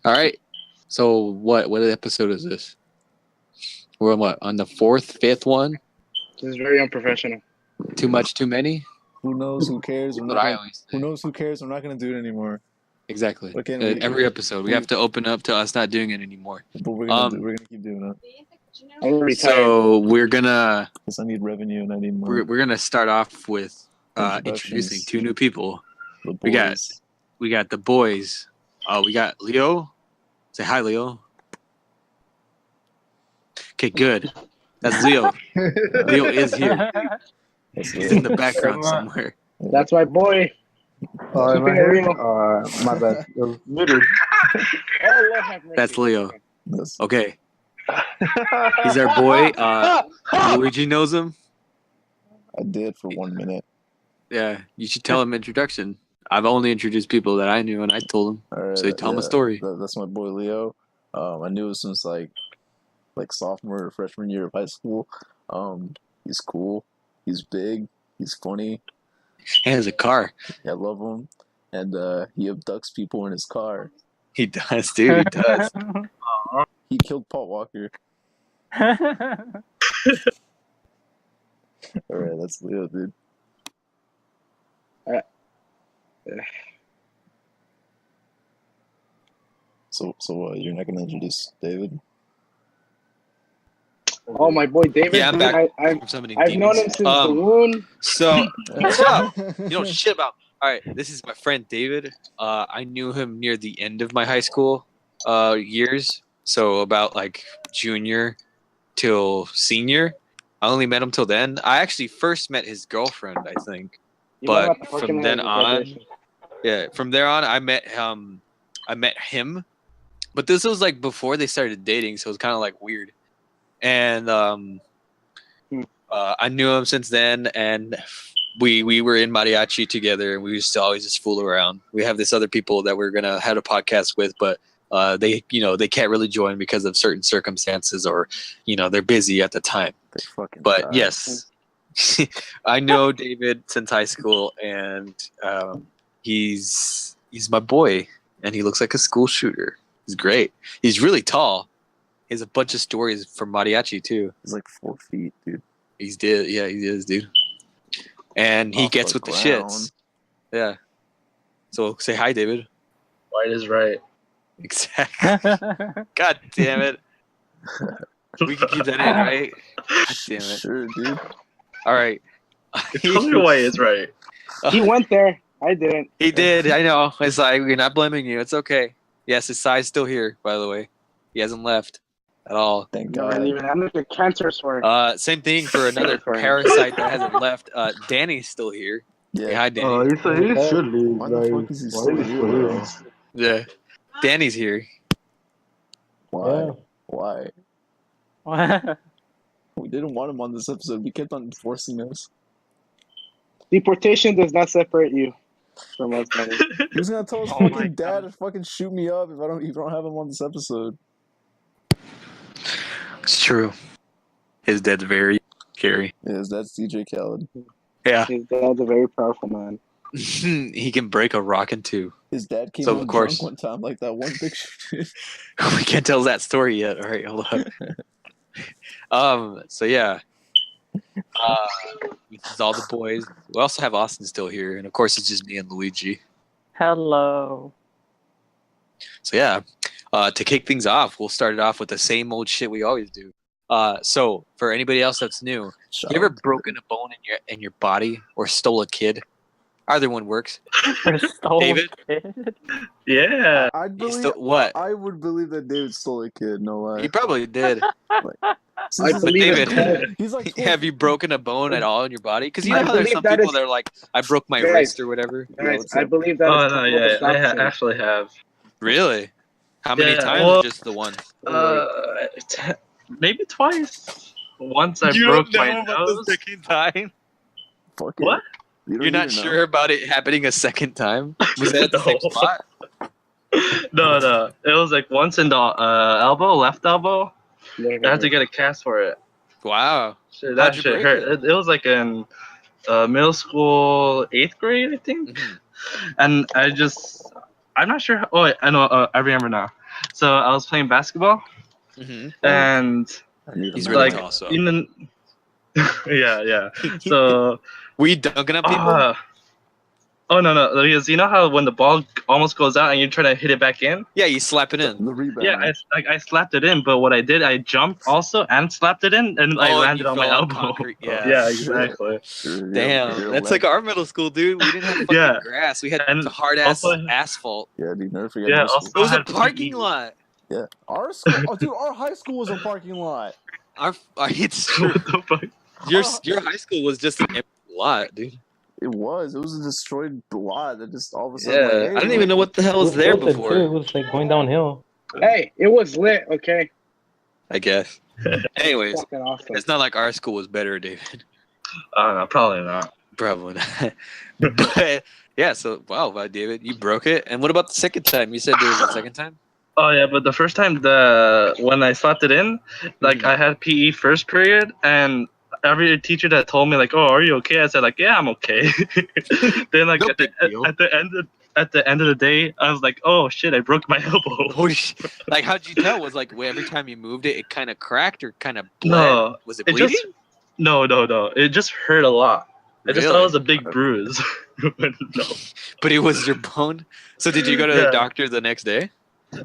All right. So what episode is this? We're on what? On the fourth, fifth one? This is very unprofessional. Too much, too many? Who knows? Who cares? That's what I always say. Who knows? Who cares? I'm not gonna do it anymore. Exactly. Again, every episode, we have to open up to us not doing it anymore. But we're gonna keep doing I'm So we're gonna. Because I need revenue and I need money. We're gonna start off with introducing two new people. The We got boys. the boys. We got Leo. Say hi, Leo. Okay, good. That's Leo. Leo is here. He's in the background somewhere. That's my boy. Am I here? My bad. It was muted. That's Leo. Okay. He's our boy. Luigi knows him. I did for 1 minute. Yeah, you should tell him introduction. I've only introduced people that I knew, and I told him. All right, So you tell him a story. That's my boy Leo. I knew him since like sophomore or freshman year of high school. He's cool. He's big. He's funny. He has a car. I love him. And he abducts people in his car. He does, dude. He does. He killed Paul Walker. All right, that's Leo, dude. So you're not gonna introduce David? Oh, my boy David. Yeah, I'm back I've from summoning known demons. him since the wound. So, shut up. You don't shit about. All right, this is my friend David. I knew him near the end of my high school years. So about like junior till senior. I only met him till then. I actually first met his girlfriend, I think. But from then on, from there on, I met him. But this was like before they started dating, so it was kind of like weird. And I knew him since then, and we were in mariachi together, and we used to always just fool around. We have this other people that we're gonna have a podcast with, but they can't really join because of certain circumstances, or they're busy at the time. But yes, I know David since high school, and he's my boy, and he looks like a school shooter. He's great. He's really tall. He has a bunch of stories from mariachi too. He's like 4 feet, dude. He is, dude. And he gets with the shits. Yeah. So say hi, David. White is right. Exactly. God damn it. We can keep that in, right? God damn it. Sure, dude. All right. Tell me white is right. He went there. I didn't. He did. I know. It's like, we're not blaming you. It's okay. Yes, his side's still here, by the way. He hasn't left at all. Thank No, God. I'm like a cancer sore. Same thing for another parasite that hasn't left. Danny's still here. Yeah. Hey, hi, Danny. Oh, he should leave. Why the fuck is he still here? Yeah. Danny's here. Why? Yeah. Why? What? We didn't want him on this episode. We kept on forcing us. Deportation does not separate you from us, buddy. He's gonna tell his Oh my fucking dad God. to fucking shoot me up if you don't have him on this episode. It's true. His dad's very scary. Yes, that's DJ Khaled. Yeah. His dad's a very powerful man. He can break a rock in two. His dad came So, on of course. drunk one time, like that one picture. We can't tell that story yet. All right, hold on. So yeah. This is all the boys. We also have Austin still here, and of course it's just me and Luigi. Hello. So yeah, to kick things off, we'll start it off with the same old shit we always do. So for anybody else that's new, you ever broken a bone in your body or stole a kid? Either one works. David? Yeah. I'd You believe, what? I would believe that David stole a kid, no lie. You probably did. Since he's believe like- David, he's like 12 have you broken a bone at all in your body? Because you know I how there's believe some that people is- that are like, I broke my Guys. wrist or whatever. Guys, what's I up? believe that. Oh is no, total yeah, I adoption. actually have. Really? How many Yeah, times? well- Or just the one? Maybe twice. Once I broke my nose. second time? Fuck it. What? You don't You're not even know. sure about it happening a second time? Was that at the same No. spot? No. It was like once in the elbow, left elbow. Yeah, I had to get a cast for it. Wow. Shit, How'd that you shit break hurt. It was like in middle school, 8th grade, I think. Mhm. And I'm not sure. Oh, wait, I know. I remember now. So I was playing basketball, Mm-hmm. and I need a He's man. really like tall, so. in yeah. So Were you dunking on people? oh no, because you know how when the ball almost goes out and you're trying to hit it back in. Yeah, you slap it in. The rebound. Yeah, I slapped it in, but what I did, I jumped also and slapped it in, and I Oh, landed you on my fell on elbow. concrete. Yeah. Yeah, shit. exactly. Damn, that's like our middle school, dude. We didn't have fucking Yeah. grass. We had And hard ass also- asphalt. Yeah, dude, never forget Yeah, middle school. It was a had parking PE. lot. Yeah, our school. Oh, dude, our high school was a parking lot. Our it's true. What the fuck? Your high school was just an empty lot, dude. It was a destroyed lot that just all of a sudden, Yeah, like, hey, I didn't even know what the hell was It there tilted, too. It before. was like going downhill. Hey, it was lit. Okay. I guess. Anyways, Fucking awesome. it's not like our school was better, David. I don't know, probably not. Probably not. But yeah, so wow, David, you broke it. And what about the second time? You said there was a second time? Oh yeah, but the first time when I slapped it in, like Mhm. I had PE first period, and every teacher that told me like, "Oh, are you okay?" I said like, "Yeah, I'm okay." Then like No at big deal. the end of the day, I was like, "Oh shit, I broke my elbow." Holy shit. Like, how'd you tell? Was like every time you moved it, it kind of cracked or kind of bled? No, Was it it bleeding? just no. It just hurt a lot. I just thought Really? it was a big bruise. But no, But it was your bone. So did you go to the Yeah. doctor the next day?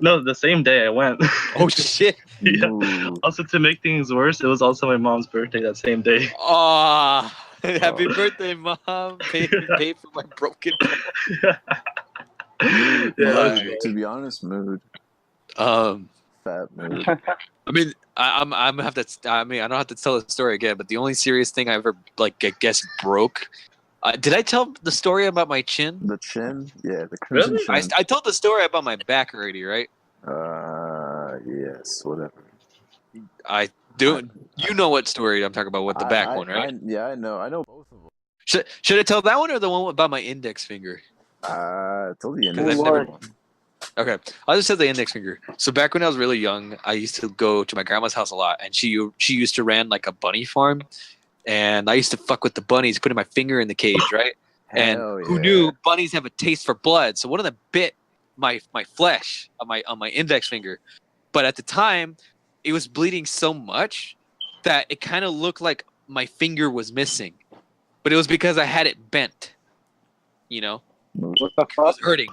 no, the same day I went. Oh shit! Yeah. Ooh. Also, to make things worse, it was also my mom's birthday that same day. Oh, happy Oh. birthday, mom! Pay for my broken bone. Yeah, Mood, that's great. to be honest, mood, Um, fat mood. I mean, I'm gonna have to. I mean, I don't have to tell the story again. But the only serious thing I ever I guess broke. Did I tell the story about my chin? The chin, yeah, the crimson Really? chin. I told the story about my back already, right? Yes, whatever. I do. You know what story I'm talking about with the back one, right? Yeah, I know both of them. Should I tell that one or the one about my index finger? Till the end. Because Oh, I've never. Lord. Okay, I'll just say the index finger. So back when I was really young, I used to go to my grandma's house a lot, and she used to run like a bunny farm, and I used to fuck with the bunnies, putting my finger in the cage, right? And Hell who yeah. knew bunnies have a taste for blood? So one of them bit my flesh on my index finger, but at the time, it was bleeding so much that it kind of looked like my finger was missing, but it was because I had it bent. You know, What the it was fuck? hurting,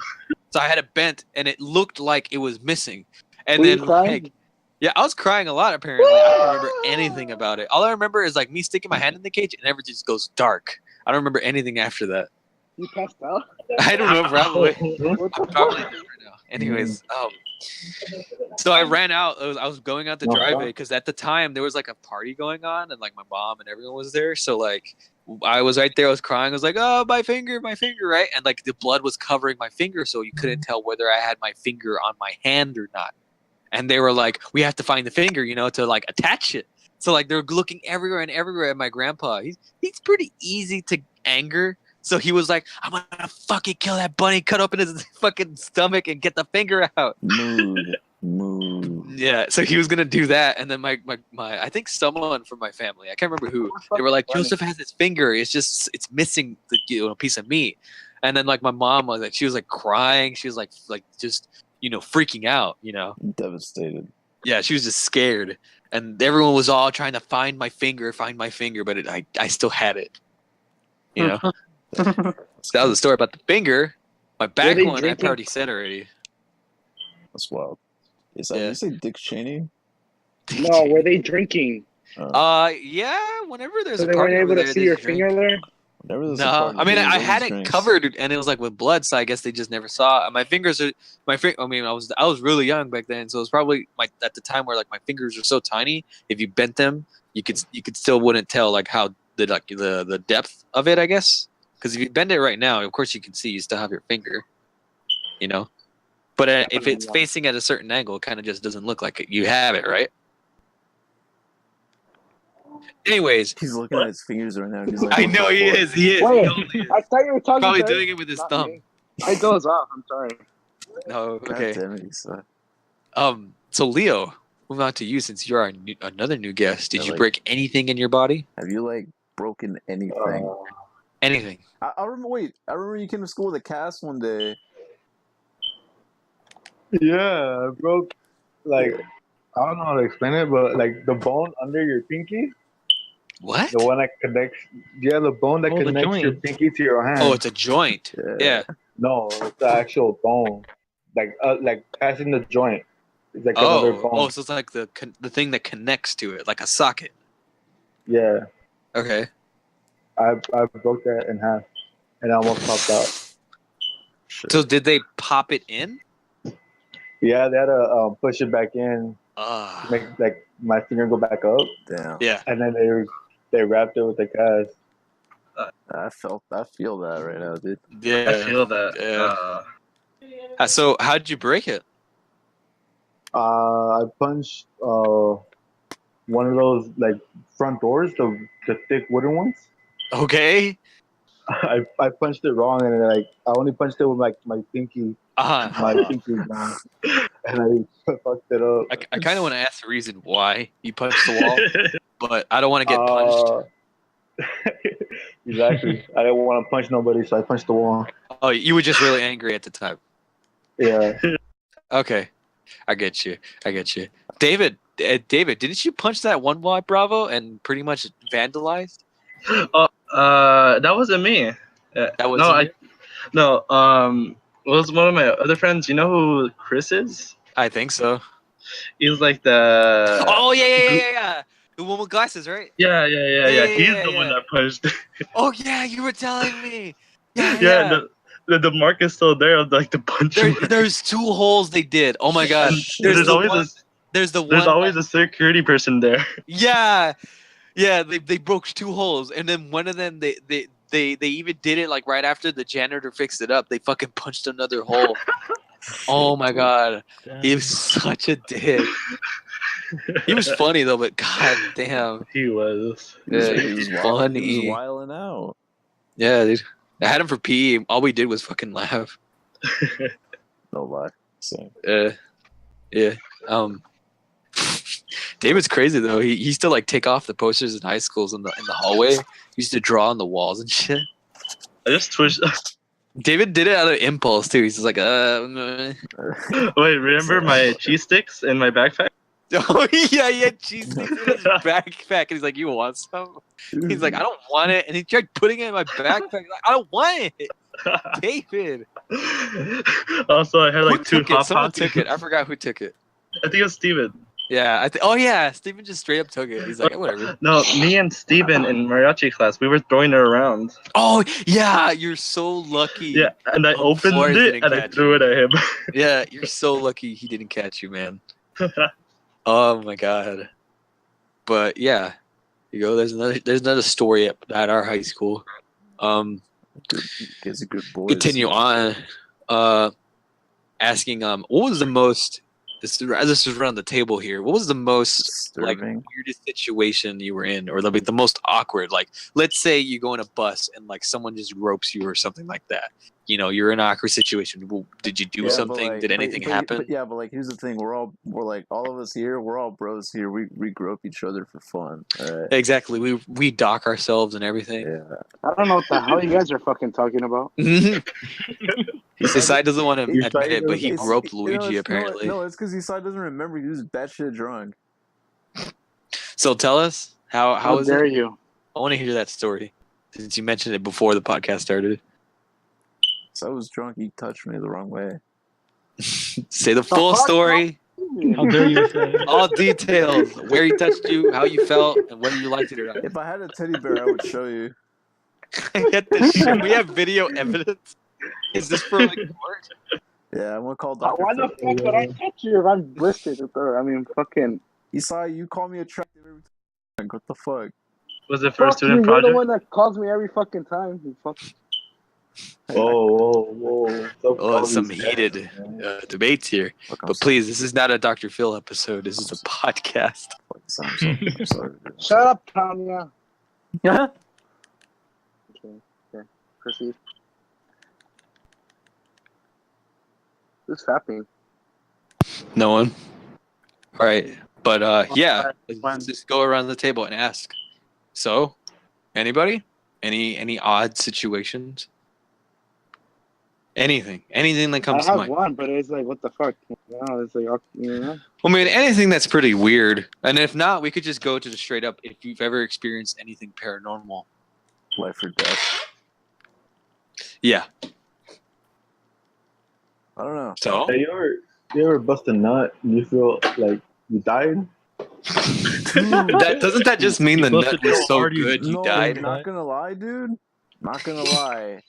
so I had it bent, and it looked like it was missing. And Were you then crying? like, yeah, I was crying a lot. Apparently, I don't remember anything about it. All I remember is like me sticking my hand in the cage, and everything just goes dark. I don't remember anything after that. You passed out? I don't know, probably. What the I'm probably fuck? dead right now. Anyways, so I ran out. I was going out the No, driveway fuck. because at the time there was like a party going on, and like my mom and everyone was there. So like I was right there. I was crying. I was like, "Oh, my finger, right?" And like the blood was covering my finger, so you couldn't tell whether I had my finger on my hand or not. And they were like, "We have to find the finger, to like attach it." So like they're looking everywhere and everywhere at my grandpa. He's pretty easy to anger. So he was like, "I'm gonna fucking kill that bunny, cut open his fucking stomach, and get the finger out." Mood. Yeah, so he was gonna do that, and then my I think someone from my family, I can't remember who, they were like, Funny. "Joseph has his finger. It's missing the piece of meat." And then like my mom was like, she was like crying. She was like just freaking out. Devastated. Yeah, she was just scared, and everyone was all trying to find my finger, but I still had it. So that was the story about the finger. My back they one, I've drinking? already said already. That's wild. Is that Yeah. you say Dick Cheney? No, were they drinking? Yeah. Whenever there's So a they party weren't over able to there, see they your drink. finger there? Whenever there's a No, party, I mean there's I always had it drinks. covered, and it was like with blood, so I guess they just never saw it. My fingers are I mean, I was really young back then, so it was probably at the time where like my fingers are so tiny. If you bent them, you could still wouldn't tell like how the depth of it, I guess. Because if you bend it right now, of course you can see you still have your finger. But if it's facing at a certain angle, it kind of just doesn't look like it. You have it, right? Anyways, He's looking at his fingers right now. And he's like, I "What know the he fuck?" is. He is. Wait, He totally is. I thought you were talking Probably to doing it with his not thumb. me. I dozed off. I'm sorry. No, God okay. damn it, he sucked. So Leo, moving on to you since you're another new guest. Did Yeah, you like- break anything in your body? Have you like broken anything? Anything? I remember. Wait, I remember you came to school with a cast one day. Yeah, I broke like I don't know how to explain it, but like the bone under your pinky, What? the one that connects, yeah, the bone that Oh, the connects your joint. pinky to your hand. Oh, it's a joint. Yeah. No, it's the actual bone, like passing the joint. It's like another Oh, bone. so it's like the thing that connects to it, like a socket. Yeah, Okay. I broke that in half, and I almost popped out. So did they pop it in? Yeah, they had to push it back in, Ah. make like my finger go back up, Damn. Yeah. and then they wrapped it with the cast. I feel that right now, dude. Yeah. I feel that. Yeah. So how did you break it? I punched one of those like front doors, the thick wooden ones. Okay. I punched it wrong, and like I only punched it with like my pinky, my pinky down, and I fucked it up. I kind of want to ask the reason why you punched the wall, but I don't want to get punched. Exactly. I didn't want to punch nobody, so I punched the wall. Oh, you were just really angry at the time. Yeah. Okay. I get you. David, didn't you punch that one wall at Bravo and pretty much vandalized? That wasn't me. That wasn't you? No. It was one of my other friends. You know who Chris is? I think so. He was like the. Oh yeah. The one with glasses, right? Yeah. Yeah, He's the one that punched. Oh yeah, you were telling me. Yeah. The mark is still there of like the punch. There's 2 holes they did. Oh my god. There's always a security person there. Yeah. They broke 2 holes, and then one of them they even did it like right after the janitor fixed it up. They fucking punched another hole. Oh my god, he was such a dick. He was funny though, but god damn, He was. he was funny. He was wilding out. Yeah, dude. I had him for PE. All we did was fucking laugh. No lie. Same. Yeah. David's crazy though. He used to like take off the posters in high schools in the hallway. He used to draw on the walls and shit. I just twitched. David did it out of impulse too. He's just like, Wait, remember my cheese sticks in my backpack? Oh yeah, he had cheese sticks in his backpack, and he's like, "You want some?" He's like, "I don't want it," and he tried putting it in my backpack. Like, I don't want it, David. Also, I had like Who 2 took it? hot Someone pockets. took it. I forgot who took it. I think it was Steven. Yeah, oh yeah, Steven just straight up took it. He's like, whatever. No, me and Steven in mariachi class, we were throwing it around. Oh yeah, you're so lucky. Yeah, and I opened it and I threw it at him. Yeah, you're so lucky he didn't catch you, man. Oh my god. But yeah, you go. There's another story at our high school. Kids are good boys. Continue on. Asking what was the most. This is around the table here. What was the most like weirdest situation you were in, or the most awkward? Like, let's say you go in a bus and like someone just ropes you or something like that. You know, you're in an awkward situation. Well, did you do something? Did anything happen? But like, here's the thing: we're like all of us here. We're all bros here. We grope each other for fun. Right? Exactly. We dock ourselves and everything. Yeah. I don't know what the hell you guys are fucking talking about. Isai doesn't want to admit it, but he groped Luigi apparently. No, it's because Isai doesn't remember. He was batshit drunk. So tell us how was dare it? you? I want to hear that story since you mentioned it before the podcast started. So I was drunk. He touched me the wrong way. Say the full story. How dare you say? All details. Where he touched you, how you felt, and whether you liked it or not. If I had a teddy bear, I would show you. We have video evidence. Is this for like court? Yeah, I'm gonna call Dr. Why the fuck would I touch you if I'm blistered? I mean, fucking. Isai, you call me attractive every time. What the fuck? Was it for a Fuck student you, project? You're the one that calls me every fucking time. You fuck. Whoa. Oh, some heated debates here. But please, this is not a Dr. Phil episode. This is a podcast. I'm sorry. Shut up, Tanya. Yeah. Okay. Proceed. Who's fapping? No one. All right. But yeah, let's just go around the table and ask. So, anybody? Any odd situations? Anything that comes to I have mind. one, but it's like, what the fuck? No, it's like, you know. I mean, anything that's pretty weird. And if not, we could just go to the straight up. If you've ever experienced anything paranormal. Life or death. Yeah. I don't know. So? Hey, you ever bust a nut and you feel like you died? Doesn't that just mean the busted nut was so so hard you- good you No, died? not gonna lie, dude. Not gonna lie.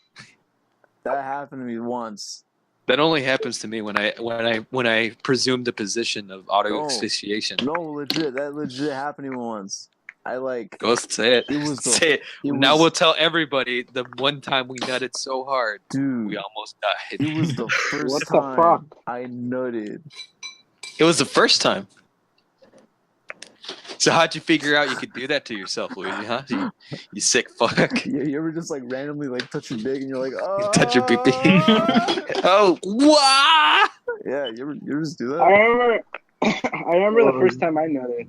That happened to me once. That only happens to me when I presume the position of auto asphyxiation. No, legit. That legit happened to me once. I like. Go say it. It was the- say it. it Now was- we'll tell everybody the one time we nutted so hard Dude, we almost died. it was the first What the time fuck? I nutted. It was the first time. So how'd you figure out you could do that to yourself, Luigi? Huh? You sick fuck. You ever just like randomly like touch your dick and you're like, oh, Touch your pee-pee. Oh, what? Yeah, you ever just do I that? remember the first time I nutted.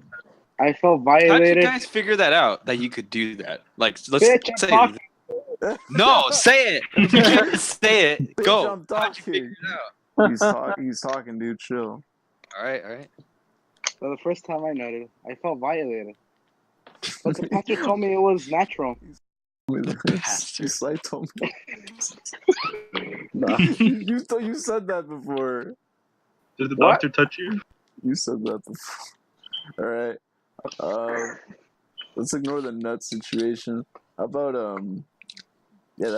I felt How'd you violated. guys figure that out that you could do that? Like, let's Bitch, I'm say talking. no. Say it. You can't say it. Bitch, Go. I'm How'd you figure talking. it out? He's talking, dude. Chill. All right. So the first time I nutted, I felt violated. But the pastor told me it was natural. Pastor. I told me. Nah, you said that before. Did the What? doctor touch you? You said that before. All right. Let's ignore the nut situation. How about yeah,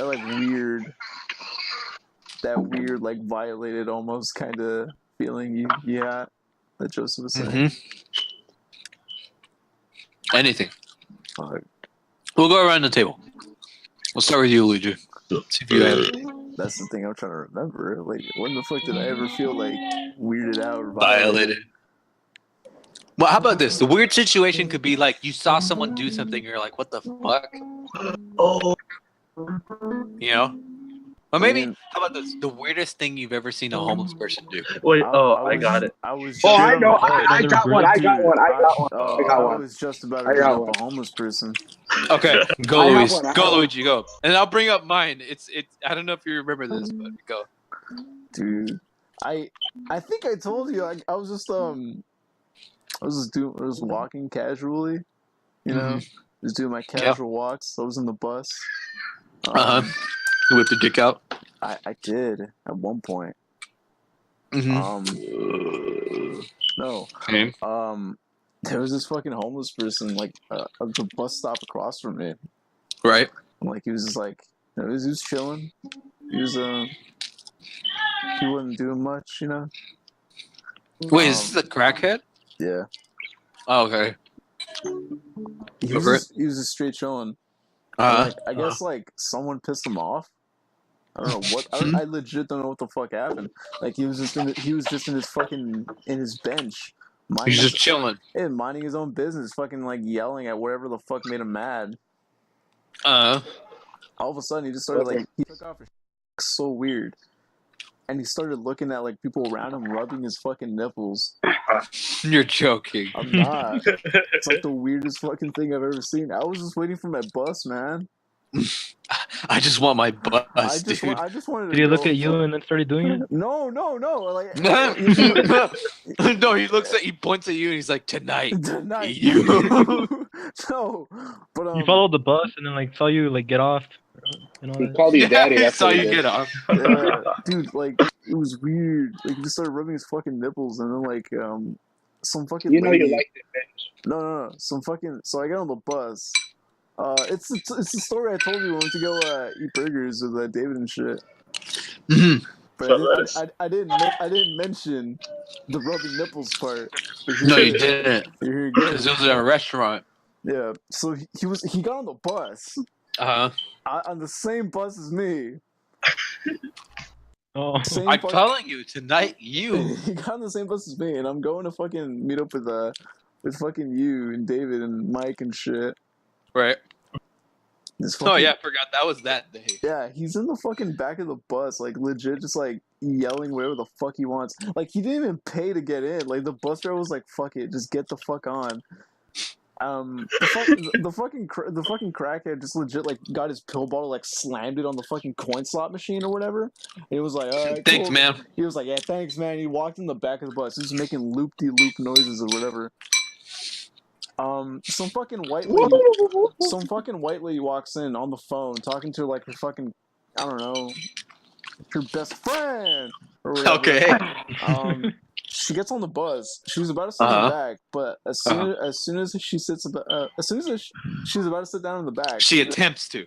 that weird like violated almost kind of feeling you had that Joseph was saying. Mm-hmm. Anything. Fuck. We'll go around the table. We'll start with you, Luigi. See if you have it. That's the thing I'm trying to remember. Like, when the fuck did I ever feel like weirded out or Violated. Well, how about this? The weird situation could be like you saw someone do something, you're like, what the fuck? Oh, You know? Or maybe, how about this? The weirdest thing you've ever seen a homeless person do. wait. I got it. I was. Oh, just- I know. I got one. I got one. I got one. Oh, I got I one. was just about to I bring got up one. a homeless person. Okay, go, I have Luis. one, I Go, have one. Luigi. Go. And I'll bring up mine. It's. I don't know if you remember this, but go. Dude, I think I told you. I was just I was walking casually, you know, just doing my casual walks. I was in the bus. You whipped the dick out. I did at one point. Mm-hmm. No. Okay. There was this fucking homeless person like at the bus stop across from me. Right. Like he was just like, you know, he was chilling. He was he wasn't doing much, you know. Wait, is this a crackhead? Yeah. Oh, okay. He Go for was just straight chilling. Uh-huh. Like, I guess like someone pissed him off. I don't know what. I legit don't know what the fuck happened. Like he was just in his fucking in his bench. He's just chilling. Minding his own business, fucking like yelling at whatever the fuck made him mad. Uh. All of a sudden, he just started like he took off his so weird, and he started looking at like people around him, rubbing his fucking nipples. You're joking. I'm not. It's like the weirdest fucking thing I've ever seen. I was just waiting for my bus, man. I just want my bus, dude. I just wanted to. Did he look go at you and then started doing it? No. Like No, he points at you and he's like, tonight. you. No, but He followed the bus and then like saw you like get off. You know. He called you daddy. I That's saw what he you did. get off. yeah, dude, like it was weird. Like he just started rubbing his fucking nipples, and then like some fucking. You know lady, you liked it, bitch. No. Some fucking. So I got on the bus. It's the story I told you when we went to go eat burgers with David and shit. Mm-hmm. But I didn't mention the rubbing nipples part. No, you didn't. Here you go. Because it was at a restaurant. Yeah. So he got on the bus. On the same bus as me. Oh. I'm telling you, tonight you. He got on the same bus as me, and I'm going to fucking meet up with fucking you and David and Mike and shit. Right. Fucking, I forgot that was that day. Yeah, he's in the fucking back of the bus, like legit, just like yelling whatever the fuck he wants. Like he didn't even pay to get in. Like the bus driver was like, "Fuck it, just get the fuck on." The fucking crackhead just legit like got his pill bottle, like slammed it on the fucking coin slot machine or whatever. He was like, all right, Thanks, cool. man. He was like, yeah, thanks, man. He walked in the back of the bus, just making loop-de-loop noises or whatever. Some fucking white lady walks in on the phone talking to like her fucking, I don't know, her best friend or whatever. Okay. She gets on the bus. She was about to sit in the back, but as soon as she's about to sit down in the back, she attempts to.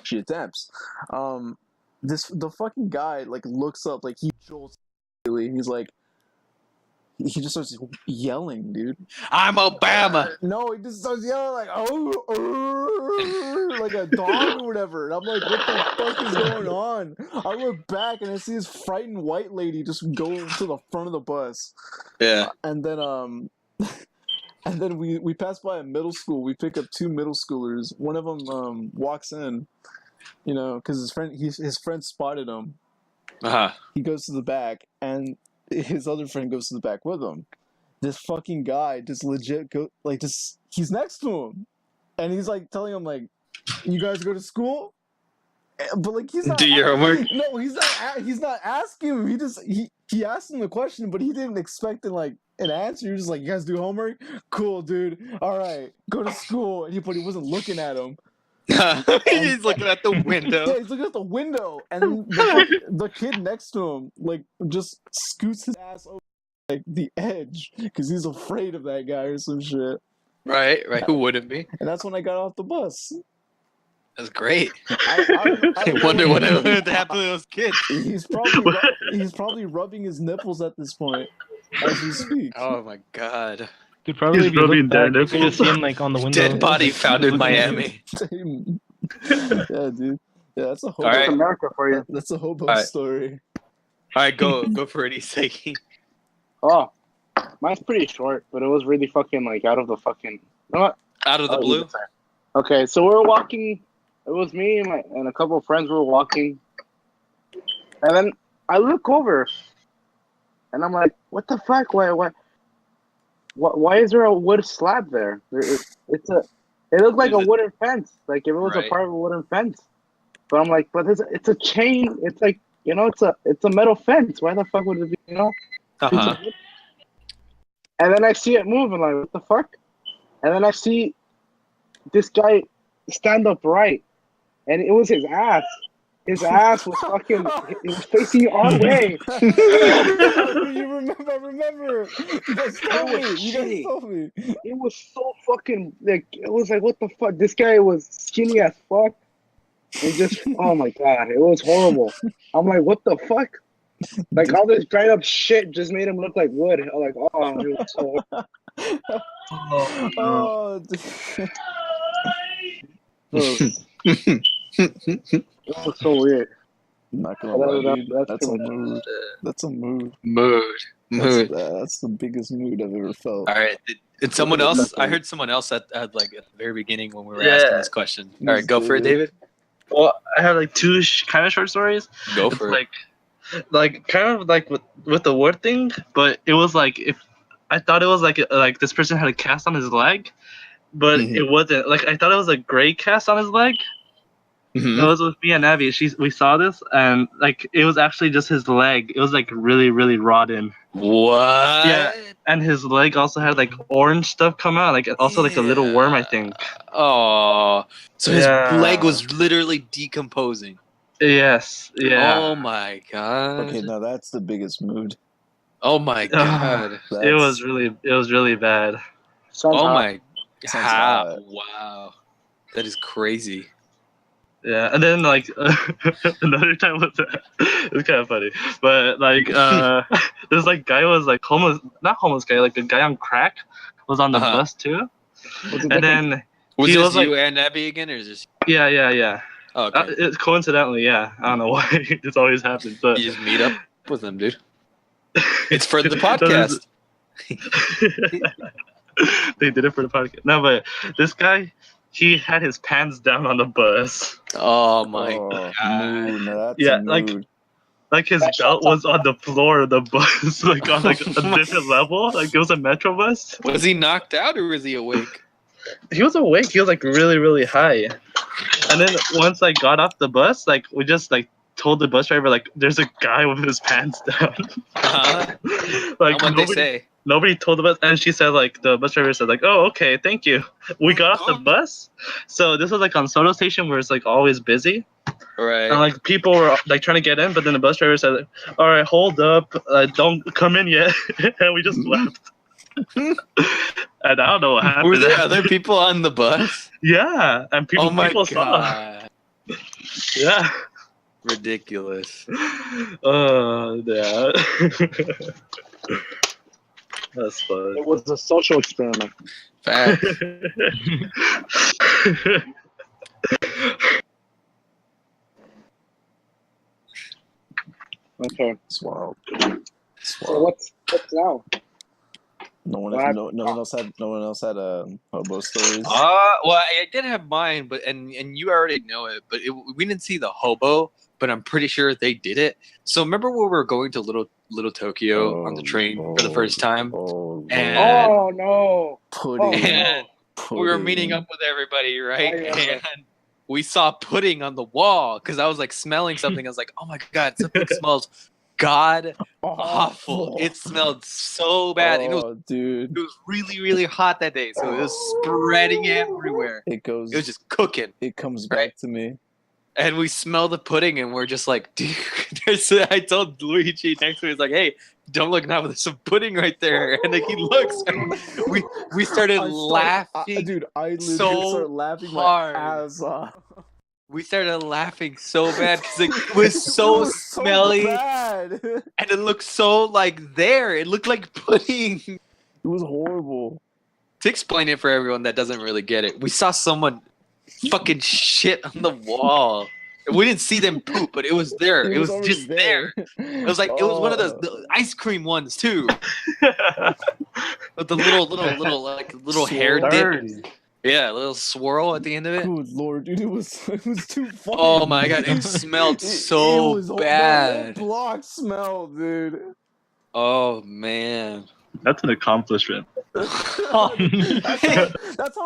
She attempts. The fucking guy like looks up, like he jolts. He's like, he just starts yelling, dude. I'm Obama. No, he just starts yelling like, oh, like a dog or whatever. And I'm like, what the fuck is going on? I look back and I see this frightened white lady just go to the front of the bus. Yeah. And then we pass by a middle school. We pick up 2 middle schoolers. One of them walks in, you know, because his friend spotted him. He goes to the back, and his other friend goes to the back with him. This fucking guy just legit he's next to him, and he's like telling him like, "You guys go to school?" But like he's not do your homework. No, he's not asking him. He asked him the question, but he didn't expect an answer. He was just like, "You guys do homework? Cool, dude. All right, go to school." But he wasn't looking at him. He's looking at the window. Yeah, he's looking at the window, and the kid next to him like just scoots his ass over like the edge because he's afraid of that guy or some shit. Right. Who wouldn't be? And that's when I got off the bus. That's great. I wonder what happened to those kids. He's probably rubbing his nipples at this point as we speak. Oh my god. Could probably be rubbing back, their you could just see him like on the window. Dead body found in Miami. Yeah, dude. Yeah, that's a hobo. All right. America for you. That's a hobo story. All right, go for it, Iseki. Oh, mine's pretty short, but it was really fucking like out of the fucking. You know what? Out of the blue. Okay, so we were walking. It was me and a couple of friends were walking, and then I look over, and I'm like, "What the fuck? Why is there a wood slab there? It looked like a wooden fence, like if it was a part of a wooden fence." But I'm like, "But it's a chain. It's like, you know, it's a metal fence. Why the fuck would it be, you know?" And then I see it move, and like, what the fuck? And then I see this guy stand upright, and it was his ass. His ass was fucking. It was facing our way. You remember? I remember. You guys told me. It was so fucking like. It was like, what the fuck? This guy was skinny as fuck, and just oh my god, it was horrible. I'm like, what the fuck? Like all this dried up shit just made him look like wood. I'm like, oh, it was so. It was so weird. I'm not gonna lie, dude. That's a mood. That's a mood. That's the biggest mood I've ever felt. All right. Did someone else? I heard someone else at like at the very beginning when we were asking this question. All right, go for it, David. Well, I have like 2 kind of short stories. Go for it. Like kind of like with the word thing, but it was like if I thought it was like this person had a cast on his leg, but it wasn't. Like I thought it was a gray cast on his leg. It was with me and Abby. We saw this, and like it was actually just his leg. It was like really, really rotten. What? Yeah, and his leg also had like orange stuff come out, like also like a little worm, I think. Oh, so his leg was literally decomposing. Yes. Yeah. Oh my god. Okay, now that's the biggest mood. Oh my god. It was really bad. Oh my god. Wow. That is crazy. Yeah, and then like another time was it was kind of funny, but like this like guy was like not homeless guy, like a guy on crack was on the bus too, and then was he this was like, you and Abby again, or is this? Yeah. Oh, okay. It's coincidentally, yeah. I don't know why this always happens, but you just meet up with them, dude. It's for the podcast. They did it for the podcast. No, but this guy, he had his pants down on the bus. Oh my god! Mood. Yeah, like his belt was on the floor of the bus, like on like a different level. Like it was a metro bus. Was he knocked out or was he awake? he was awake. He was like really, really high. And then once I got off the bus, like we just like told the bus driver like there's a guy with his pants down. Like what they say. Nobody told the bus, and she said like the bus driver said like, oh okay, thank you. We got off the bus, so this was like on Soto Station where it's like always busy. Right. And like people were like trying to get in, but then the bus driver said, all right, hold up, don't come in yet, and we just left. And I don't know what happened. Were there other people on the bus? Yeah, and people. Oh my people god! Saw. Yeah. Ridiculous. Yeah. That's fun. It was a social experiment. Fact. Okay. It's wild. So what's now? No one else had hobo stories. Well, I did have mine, but and you already know it, but we didn't see the hobo, but I'm pretty sure they did it. So remember when we were going to Little Tokyo on the train for the first time? And no. Pudding. And we were meeting up with everybody, right? And we saw pudding on the wall because I was like smelling something. I was like, oh my god, something smells god awful. It smelled so bad. And it was really, really hot that day, so it was spreading everywhere. It was just cooking. It comes back to me. And we smell the pudding, and we're just like, dude. I told Luigi next to me, he's like, hey, don't look now, there's some pudding right there. And like he looks, and we started laughing. Dude, I literally started laughing hard. my ass off. We started laughing so bad because it was so smelly, bad. And it looked so like there. It looked like pudding. It was horrible. To explain it for everyone that doesn't really get it, we saw someone fucking shit on the wall. We didn't see them poop, but it was there. It was just there. It was like it was one of those the ice cream ones too, with the little hair dip. Yeah, a little swirl at the end of it. Good lord, dude, it was too fucking. Oh my god, it smelled so bad. The whole block smelled, dude. Oh man, that's an accomplishment. That's how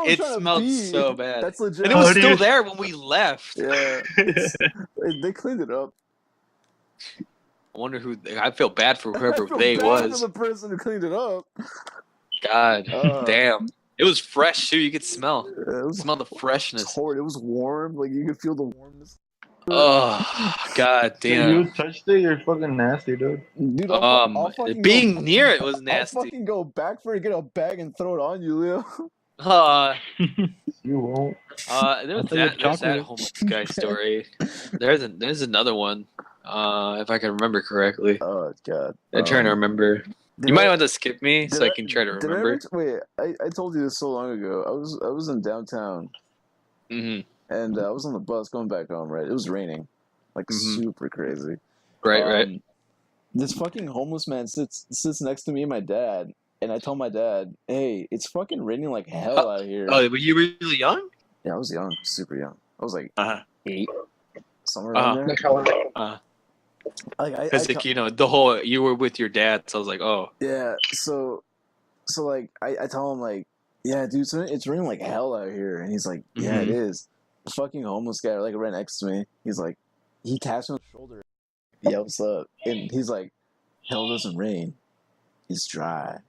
it smelled so bad. That's legit. And it was still there when we left. Yeah, they cleaned it up. I wonder who. I feel bad for whoever I feel they bad was. for the person who cleaned it up. God damn. It was fresh too. You could smell. Smell the freshness. It was warm. Like you could feel the warmness. Oh god damn! You touched it. You're fucking nasty, dude. Dude, being near it was nasty. I'll fucking go back for it, get a bag, and throw it on you, Leo. You won't. There's that homeless guy story. There's another one. If I can remember correctly. Oh god! I'm trying to remember. You might want to skip me so I can try to remember. Wait, I told you this so long ago. I was in downtown, and I was on the bus going back home. Right, it was raining, like super crazy. Right. This fucking homeless man sits next to me and my dad, and I tell my dad, "Hey, it's fucking raining like hell out here." Oh, were you really young? Yeah, I was young, super young. I was like 8, somewhere around there. Because the whole you were with your dad, so I was like, oh yeah. So like I tell him like, yeah, dude, it's raining like hell out here, and he's like, yeah, it is. The fucking homeless guy like right next to me. He's like, he taps me on the shoulder. Yeah, what's up? And he's like, hell doesn't rain, it's dry.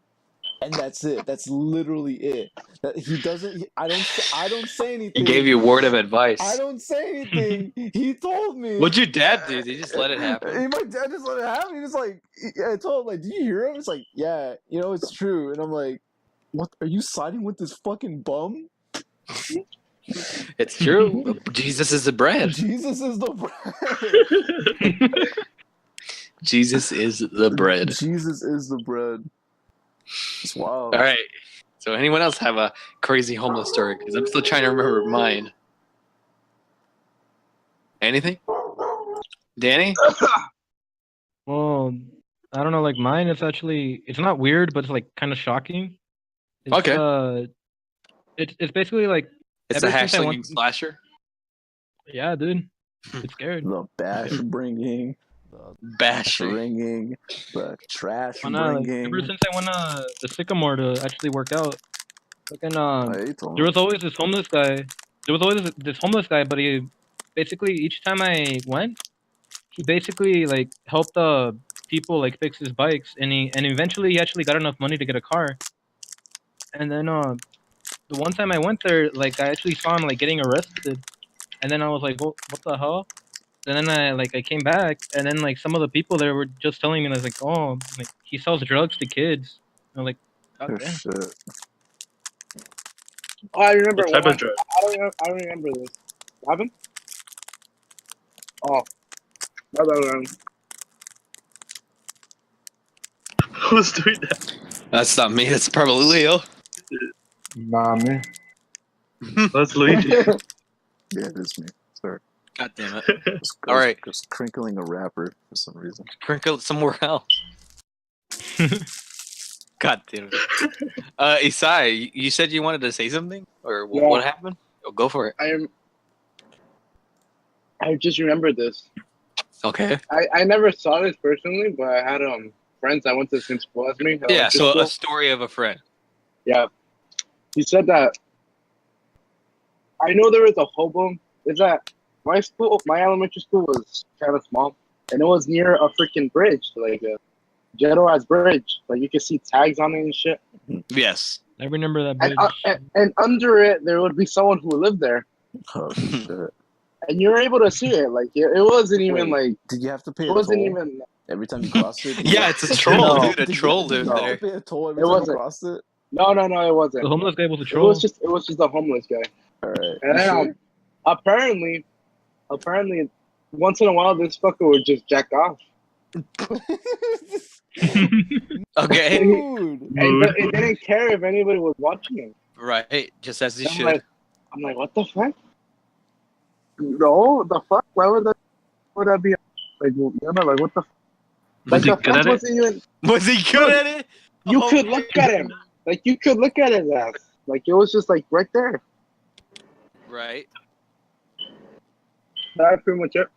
And that's it. That's literally it. He doesn't. I don't say anything. He gave you a word of advice. I don't say anything. He told me. What'd your dad do? Did he just let it happen? My dad just let it happen. He was like, I told him like, "Do you hear him?" It's like, "Yeah, it's true." And I'm like, "What? Are you siding with this fucking bum?" It's true. Jesus is the bread. Jesus is the bread. Jesus is the bread. Jesus is the bread. It's wild. All right. So, anyone else have a crazy homeless story? Because I'm still trying to remember mine. Anything? Danny? Well, I don't know. Like mine, it's not weird, but it's like kind of shocking. Okay. It's basically like it's a hashtag slasher. Yeah, dude. It's scared. The bash bringing. Bashing. The trash bringing. Ever since I went the Sycamore to actually work out, Fucking Hey, Tom. there was always this homeless guy. There was always this homeless guy, but he basically each time I went, he basically like helped people like fix his bikes, and eventually he actually got enough money to get a car. And then the one time I went there, like I actually saw him like getting arrested, and then I was like, what the hell? And then I came back, and then like some of the people there were just telling me like, oh, like he sells drugs to kids. And I'm like, God Oh, damn. shit. Oh, I remember What type one. of drug? I don't remember this. What happened? Oh, no. Who's doing that? That's not me. That's probably Leo. Nah, man. That's Luigi. Yeah, it is me. Sorry. God damn it. I All was right. just crinkling a wrapper for some reason. Crinkle somewhere else. God damn it. Isai, you said you wanted to say something? Or Yeah. what happened? Oh, go for it. I just remembered this. Okay. I never saw this personally, but I had friends that went to the same school as me. Yeah, so school. a story of a friend. Yeah. He said that I know there was a hobo. Is that my elementary school was kind of small, and it was near a freaking bridge, like a ghetto-ass bridge. Like you could see tags on it and shit. Yes. I remember that bridge. And under it, there would be someone who lived there, Oh, shit. and you were able to see it. Like it wasn't even Wait, like did you have to pay it a wasn't toll even. every time you crossed it? Yeah, it's a troll, No. dude. A troll Did lived you have there. to pay a toll every It time you wasn't. crossed it? No, it wasn't. The homeless guy was a It troll. was just a homeless guy. All right. And then apparently, once in a while, this fucker would just jack off. Okay. Dude. And it didn't care if anybody was watching him. Right. Just as he I'm should. like, what the fuck? No, the fuck? Why would that be? Like, you know, like what the? Was he good at it? Wasn't even. Was he good at it? You Oh, could look at him. Like you could look at his ass. Like it was just like right there. Right. That's pretty much it.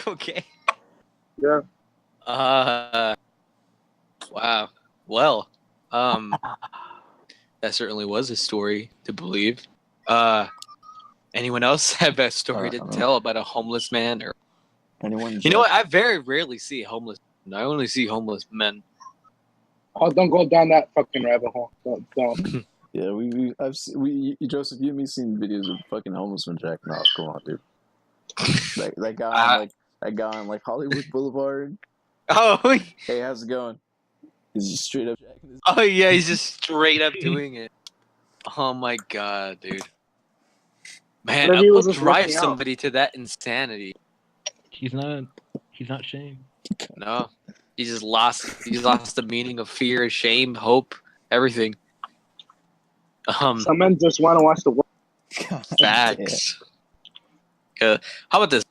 Okay. Yeah. Wow. Well, that certainly was a story to believe. Anyone else have a story to tell about a homeless man or Anyone? You know what? I very rarely see homeless. I only see homeless men. Oh, don't go down that fucking rabbit hole. Don't. Yeah, Joseph, you and me seen videos of fucking homeless men jacking off. Come on, dude. that guy on like Hollywood Boulevard. Oh, Hey, how's it going? He's just straight up jacking his. Oh yeah, he's just straight up doing it. Oh my god, dude. Man, I will drive somebody to that insanity. He's not shame. No, he just lost the meaning of fear, shame, hope, everything. Some men just want to watch the world. Facts. How about this?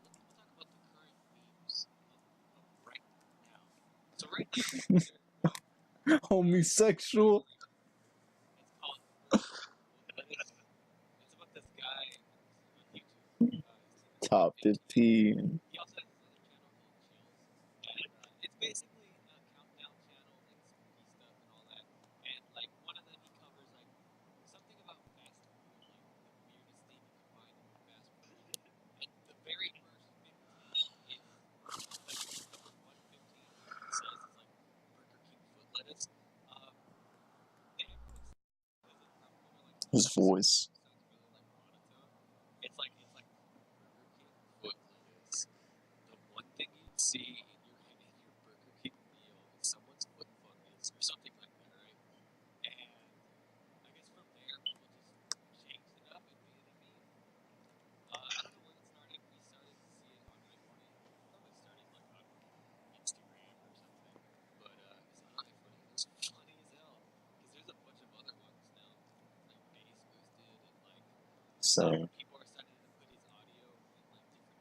Homosexual. Top 15. His voice. See in your Burger King meal is someone's foot fungus or something like that, right? And I guess from there people just changed it up and made it a meme. I don't know when it started. We started to see it on iFunny. Probably started like on Instagram or something. But it's on iFunny. It was funny as hell because there's a bunch of other ones now, like Base Boosted and like Same. people are starting to put his audio in like different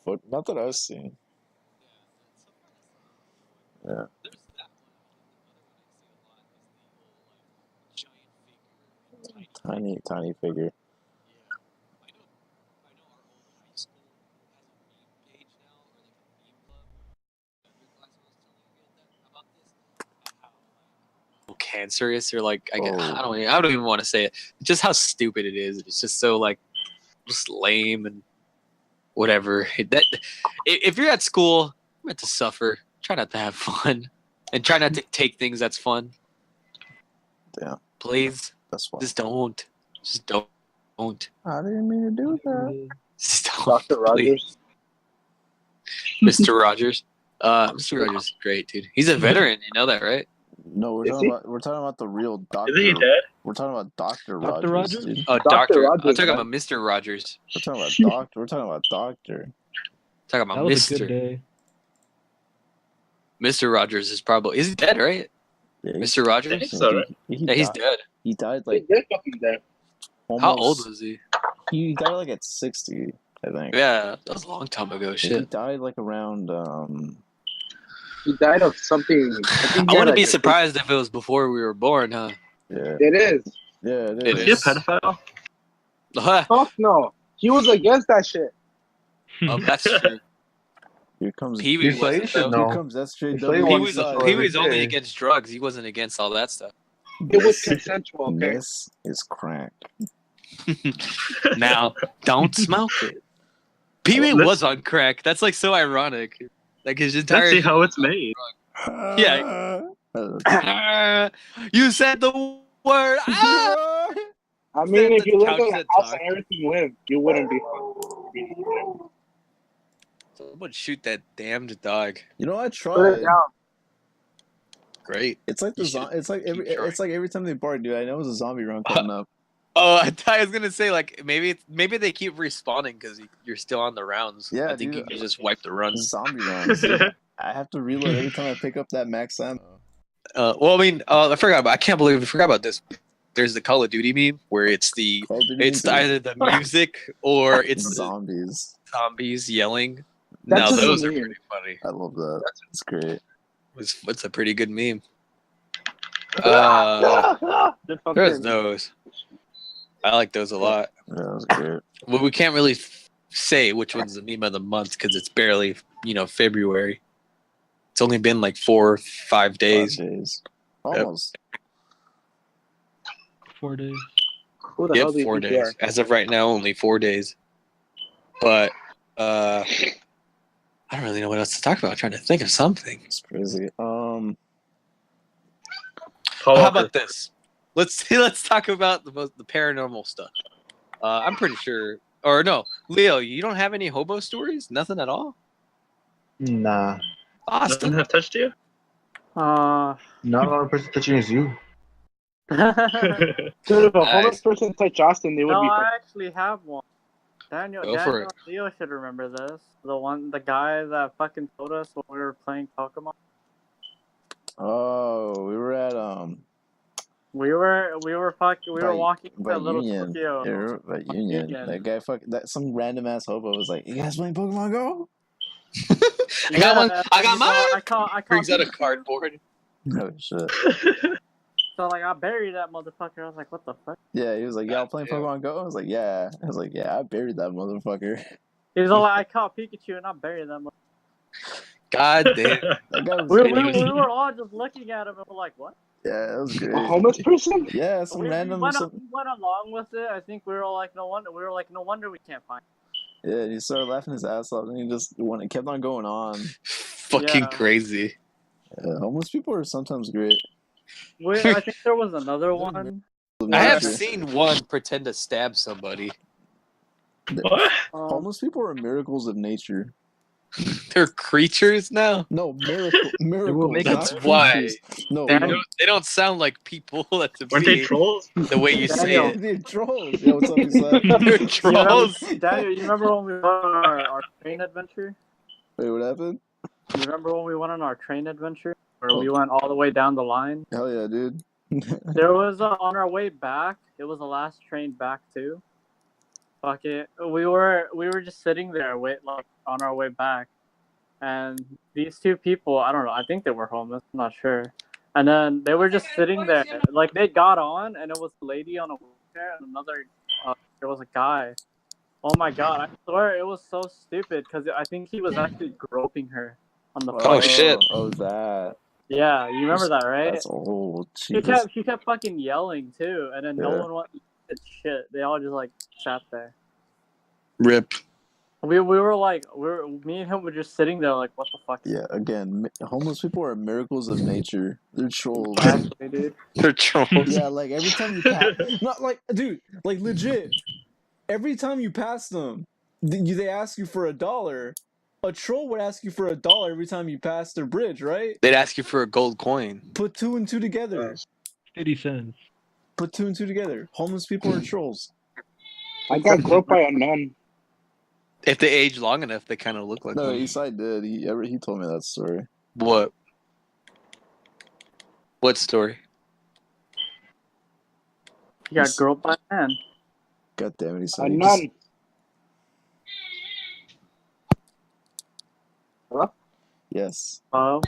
clips. Not that I've seen. Yeah. Tiny figure. cancerous or like I don't even want to say it. Just how stupid it is. It's just so like just lame and whatever. If you're at school, you're meant to suffer. Try not to have fun, and try not to take things that's fun. Damn. Please. That's why. Just don't. Just don't. I didn't mean to do that. Just don't, Dr. Rogers. Mr. Rogers. Mr. Rogers is great, dude. He's a veteran. You know that, right? No, we're talking about the real doctor. Is he dead? We're talking about Dr. Dr. Rogers, Rogers? dude. Oh, Dr. doctor. Rogers, I'm talking man. about Mr. Rogers. We're talking about doctor. We're talking about doctor. Talking That about was a good Mr. day. Mr. Rogers is probably he dead, right? Yeah, Mr. Rogers? So, right? Yeah, he's dead. He died Like, like they're fucking dead. almost. How old was he? He died like at 60, I think. Yeah, that was a long time ago. He Shit. died like around. He died of something. I wouldn't be surprised if it was before we were born, huh? Yeah. It is. Yeah, it It is. Is he a pedophile? Fuck no. He was against that shit. Oh, that's true. Here comes. Pee Wee wasn't, Inflation, though. no. Here comes that straight Inflation double. He was was not he was every only day. against drugs. He wasn't against all that stuff. It was consensual, okay? This is crack. Now, don't smoke it. Pee Wee was on crack. That's like so ironic. Like his entire. Let's see how it's made. Yeah. You said the word. Ah! I mean, if you lived Couch in a that house talk. and everything lived, you wouldn't be fucking. Someone shoot that damned dog. You know, I Put it tried. down. Great. It's like the You should it's like keep trying. every time they bark, dude. I know it's a zombie run coming up. Oh, I thought I was gonna say like maybe they keep respawning because you're still on the rounds. Yeah, I think dude. you can just wipe the runs. Zombie runs. Dude. I have to reload every time I pick up that max ammo. Well, I mean, I forgot. I can't believe I forgot about this. There's the Call of Duty meme where it's Call of Duty it's too. either the music or it's the zombies. zombies yelling. That's Now just those a are meme. pretty funny. I love that. It's great. It's a pretty good meme. The There's fucking- those. I like those a lot. Yeah, that was great. Well, we can't really say which one's the meme of the month because it's barely, February. It's only been like 4 or 5 days. 5 days. Almost. 4 days. Who the hell do Yep, you 4 think you days. As of right now, only 4 days. But I don't really know what else to talk about. I'm trying to think of something. It's crazy. How about this? Let's talk about the paranormal stuff. I'm pretty sure, or no, Leo, you don't have any hobo stories? Nothing at all? Nah. Doesn't Austin? have touched you? Not another person touching is you. Dude, if a homeless person touched Austin, they would No, be. I actually have one. Daniel Go for and Leo should remember this. The guy that fucking told us when we were playing Pokemon. Oh, we were at We were walking to by a little Union. Tokyo. Yeah, by Union. Union. That guy some random ass hobo was like, "You guys playing Pokemon Go?" I got one. I got I mine. Brings out a cardboard. Oh shit. So like I buried that motherfucker. I was like, what the fuck? Yeah, he was like, "Y'all playing Damn. Pokemon Go?" I was like, "Yeah." I was like, "Yeah, I buried that motherfucker." He was all like, I caught Pikachu and I buried that motherfucker. God damn. That guy was We crazy. were all just looking at him and we're like, what? Yeah, that was great. A homeless person? Yeah, some we random. went along with it. I think we were all like, no wonder we can't find him. Yeah, he started laughing his ass off, and he just kept on going on. Fucking Yeah. crazy. Yeah, homeless people are sometimes great. I think there was another one. I have seen one pretend to stab somebody. What? Homeless people are miracles of nature. They're creatures now. No, miracles. make not That's why. creatures. No, They don't sound like people. That's Weren't they trolls? the way you say Daniel. it. they're trolls. Yeah, what's up, Isaac? They're trolls. Daniel, you remember when we went on our train adventure? Wait, what happened? You remember when we went on our train adventure? Where we went all the way down the line? Hell yeah, dude. There was, on our way back, it was the last train back too. Fuck it. We were just sitting there, on our way back. And these two people, I don't know, I think they were homeless, I'm not sure. And then they were just sitting there. Like, they got on, and it was a lady on a wheelchair, and there was a guy. Oh my god, I swear it was so stupid, because I think he was actually groping her on the Oh, shit. Oh, that. Yeah, you remember that, right? That's old. She kept fucking yelling too, and then no Yeah. one wanted to shit. They all just like sat there. Rip. We were like me and him were just sitting there like, what the fuck? Yeah, again, homeless people are miracles of nature. They're trolls. Actually, dude. They're trolls. Yeah, like every time you pass, not like, dude, like legit. Every time you pass them, they ask you for $1. A troll would ask you for $1 every time you pass their bridge, right? They'd ask you for a gold coin. Put 2 and 2 together. 80 cents. Put 2 and 2 together. Homeless people are trolls. I got groped by a nun. If they age long enough, they kind of look like No, one. Eastside did. He told me that story. What? What story? You got groped by a man. God damn it, A Eastside. nun. Hello? Yes. Oh,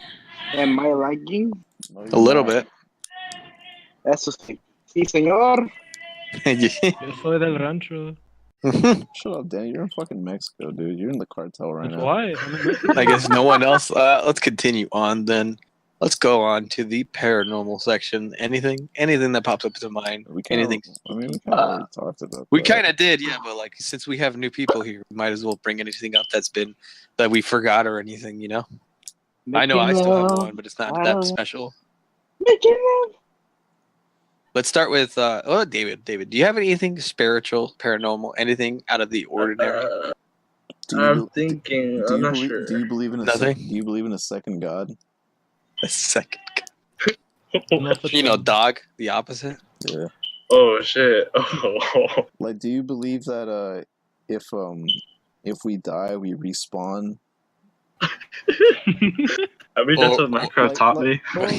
Am I lagging? No, A little bit. Eso sí. Sí, señor. Yo soy del rancho. Shut up, Danny. You're in fucking Mexico, dude. You're in the cartel right That's now. why. I'm in Mexico. I guess no one else. Let's continue on then. Let's go on to the paranormal section. Anything that pops up to mind. We kind Anything. of. I mean, we kind of already talked about. We that. kind of did, yeah. But like, since we have new people here, we might as well bring anything up that we forgot or anything. You know. I know I still have one, but it's not that special. Let's start with David. David, do you have anything spiritual, paranormal, anything out of the ordinary? I'm thinking. I'm not sure. Do you believe in Nothing? do you believe in a second god? A second. No such You know, thing. dog, the opposite. Yeah. Oh shit. Oh. Like, do you believe that if we die, we respawn? I mean, that's what Minecraft taught me. But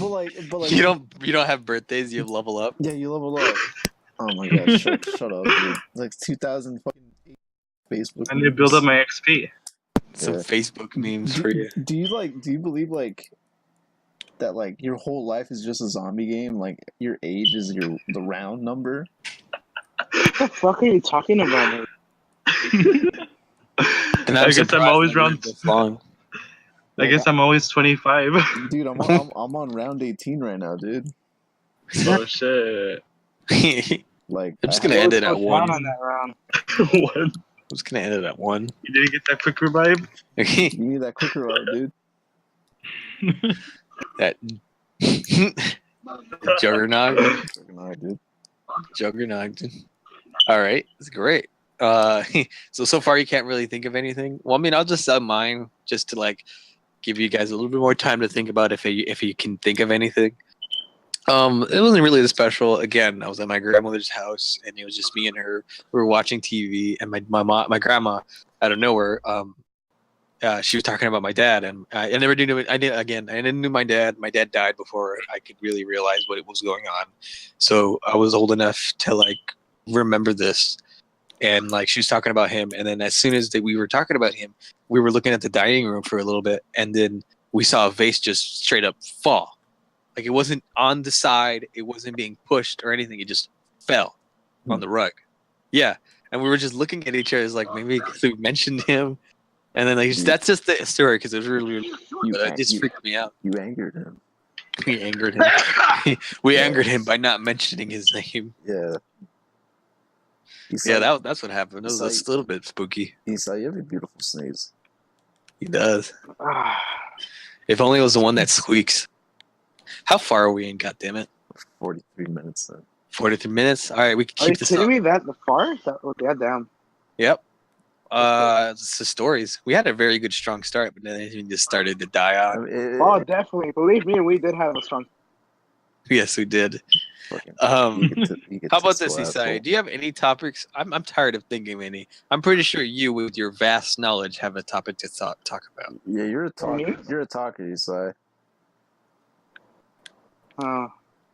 like, You don't have birthdays. You level up. yeah, you level up. Oh my god, shut up, dude. Like 2000 fucking Facebook. I need to build up my XP. Some Yeah. Facebook memes for you. Do you believe like that like your whole life is just a zombie game? Like your age is the round number? What the fuck are you talking about? And I guess I'm always round. long. I guess I'm always 25. Dude, I'm on round 18 right now, dude. Oh shit. Like I'm just gonna end it at Down one. on that round. What? I'm just gonna end it at one. You didn't get that quick revive? You need that quicker route, dude. That Juggernaut. Juggernaut, dude. Juggernaut. All right, it's great. So far you can't really think of anything. Well, I mean, I'll just sub mine just to like give you guys a little bit more time to think about if you can think of anything. It wasn't really that special. Again, I was at my grandmother's house, and it was just me and her. We were watching TV, and my grandma, out of nowhere, she was talking about my dad, and I never knew. I didn't know my dad. My dad died before I could really realize what was going on. So I was old enough to like remember this, and like she was talking about him, and then as soon as we were talking about him, we were looking at the dining room for a little bit, and then we saw a vase just straight up fall. Like it wasn't on the side, it wasn't being pushed or anything. It just fell on the rug. Yeah, and we were just looking at each other, like maybe we mentioned him, and then like that's just the story because it was really but it just freaked me out. You angered him. We angered him. We angered him by not mentioning his name. Yeah. That's what happened. It was a little bit spooky. Esau, you have a beautiful sneeze. He does. If only it was the one that squeaks. How far are we in? God damn it! 43 minutes then. 43 minutes. All right, we can Are you keep this kidding up. me? That far? Goddamn. Yep. It's the stories. We had a very good, strong start, but then it just started to die out. I mean, Oh, definitely. Believe me, we did have a strong. Yes, we did. How about this, Isai? Do you have any topics? I'm tired of thinking of any. I'm pretty sure you, with your vast knowledge, have a topic to talk about. Yeah, you're a talker. You're a talker, Isai.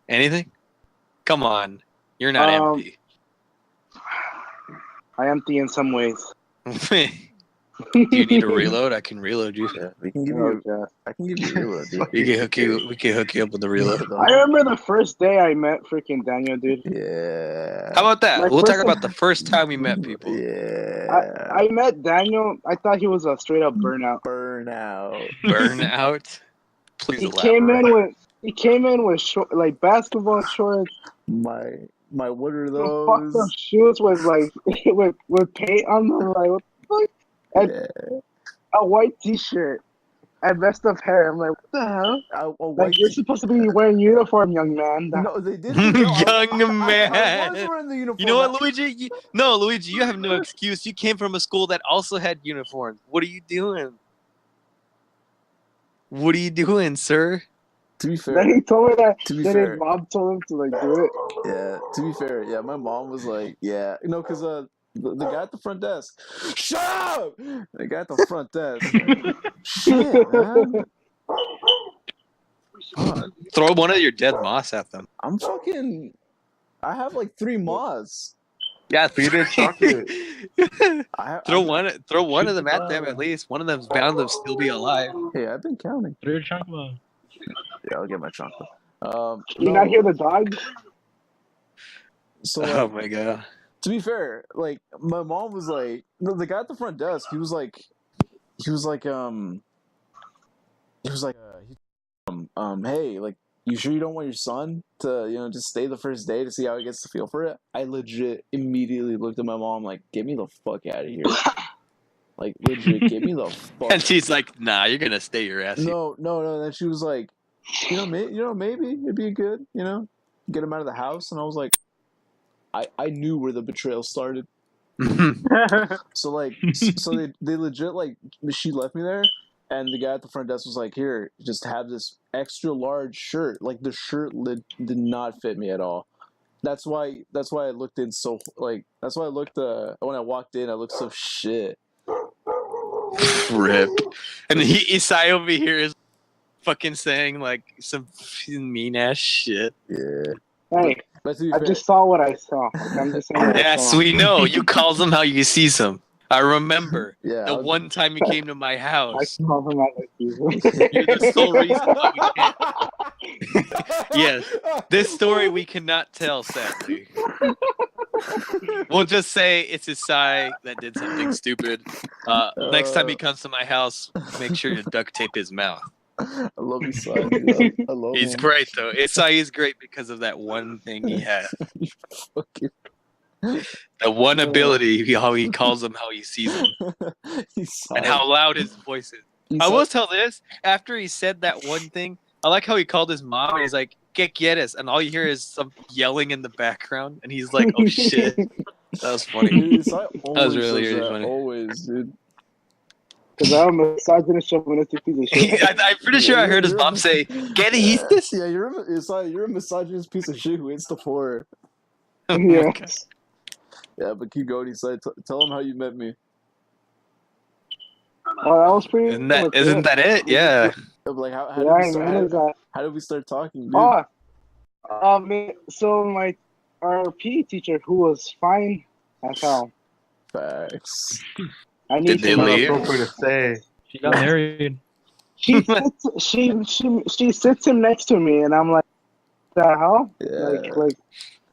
Anything? Come on. You're not empty. I empty in some ways. Do you need a reload? I can reload you. Yeah, we can give you. I can give you a reload, dude. We can hook you up with the reload. I remember the first day I met freaking Daniel, dude. Yeah. How about that? Like, We'll talk about the first time we met people. Yeah. I met Daniel. I thought he was a straight up burnout. Burnout. Burnout. Please he elaborate. came in with short, like basketball shorts. My what are Some fucked up those? shoes with like with paint on them. Like what the fuck? And Yeah, a white T-shirt and messed up hair. I'm like, what the hell? a Like white. you're supposed to be wearing uniform, young man. No, they did. No, Young I was man. wearing the uniform. You know what, Luigi? Luigi, you have no excuse. You came from a school that also had uniforms. What are you doing? What are you doing, sir? To be fair, Then he told me that. To be Then fair. his mom told him to like do it. Yeah, to be fair, yeah, my mom was like, yeah, because the guy at the front desk, shut up! The guy at the front desk, shit, man. God, Throw one of your dead moss at them. I'm fucking. I have like 3 moths. Yeah, Feed it chocolate. throw one of them at them at least. One of them's bound to still be alive. Hey, I've been counting. Throw your chocolate. Yeah, I'll get my chocolate. You not hear the dog? So Oh my god. to be fair, like my mom was like, no, the guy at the front desk, he was like, hey, like, you sure you don't want your son to, just stay the first day to see how he gets to feel for it? I legit immediately looked at my mom like, get me the fuck out of here. Like, legit, get me the fuck. And she's like, nah, you're gonna stay your ass here. No. And then she was like, maybe it'd be good, get him out of the house. And I was like, I knew where the betrayal started. So they legit, like, she left me there, and the guy at the front desk was like, here, just have this extra large shirt. Like, the shirt did not fit me at all. That's why I looked in so, like, that's why I looked, when I walked in, I looked so shit. Rip. And Isai over here is fucking saying like some mean ass shit. Yeah. Hey, I just saw what I saw. I'm just saying. Yes, we know. You calls them how you sees them. I remember Yeah, one time you came to my house. I saw them as I see them. You're the sole reason why we can't. Yes, this story we cannot tell, sadly. We'll just say it's Isai that did something stupid. Next time he comes to my house, make sure to duct tape his mouth. I love Isai, dude. I love He's him. great, though. Isai is great because of that one thing he had. Fucking... The one ability, how he calls them, how he sees them. And how loud his voice is. I will tell this, after he said that one thing, I like how he called his mom, and he's like, "¿Qué quieres?" And all you hear is some yelling in the background, and he's like, "Oh shit." That was funny. Dude, That was really funny. Always, dude. Because I'm a misogynist, chauvinistic piece of shit. I'm pretty sure I heard his mom say, "Get it?" Yeah, you're a misogynist piece of shit who hates the poor. Yeah. Yeah, but keep going, Isai. Tell him how you met me. Oh, that was pretty. Isn't that it? Yeah. Like how did we start talking, dude? So our PE teacher, who was fine as hell. Facts. Did they leave? To say. She got married. She sits him next to me, and I'm like, "The hell?" Yeah.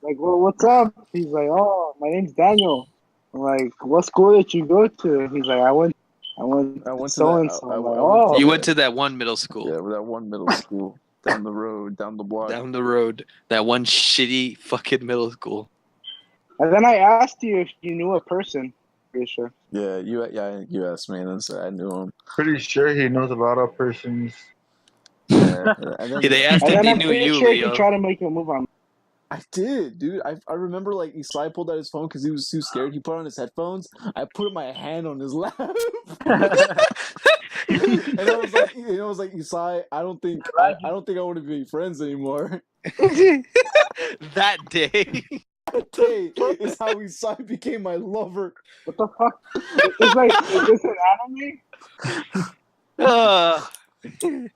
Like, well, what's up? He's like, "Oh, my name's Daniel." I'm like, "What school did you go to?" He's like, I went to so and so. You went to that one middle school. Yeah, that one middle school. Down the road, down the block. Down the road. That one shitty fucking middle school. And then I asked you if you knew a person. Pretty sure. Yeah, you asked me, and then I knew him. Pretty sure he knows a lot of persons. Yeah, They asked if he knew you, Leo. He tried to make a move on me. I did, dude. I remember, like, Isai pulled out his phone because he was too scared. He put on his headphones. I put my hand on his lap. And I was like, Isai, I don't think I want to be friends anymore. That day. That day is how Isai became my lover. What the fuck? It's like, is this an anime?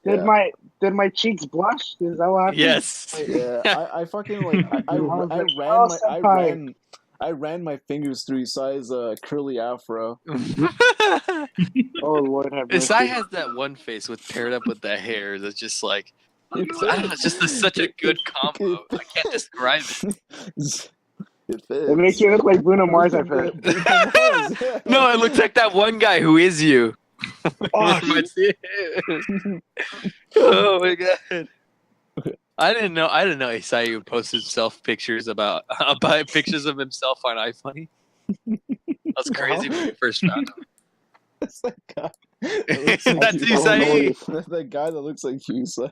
Did my cheeks blush? Is that what happened? Yes. Yeah, I fucking I ran my fingers through Isai's curly afro. Oh Lord, have mercy. Isai has that one face with paired up with that hair that's just like, I don't know, it's just such a good combo. I can't describe it. It makes you look like Bruno Mars, I've heard. No, it looks like that one guy who is you. Oh, Oh my god. I didn't know Isaiah posted pictures about pictures of himself on iFunny. That's crazy when we first found him. That's that guy. That looks like That's you. Isaiah. That's that guy that looks like you. So.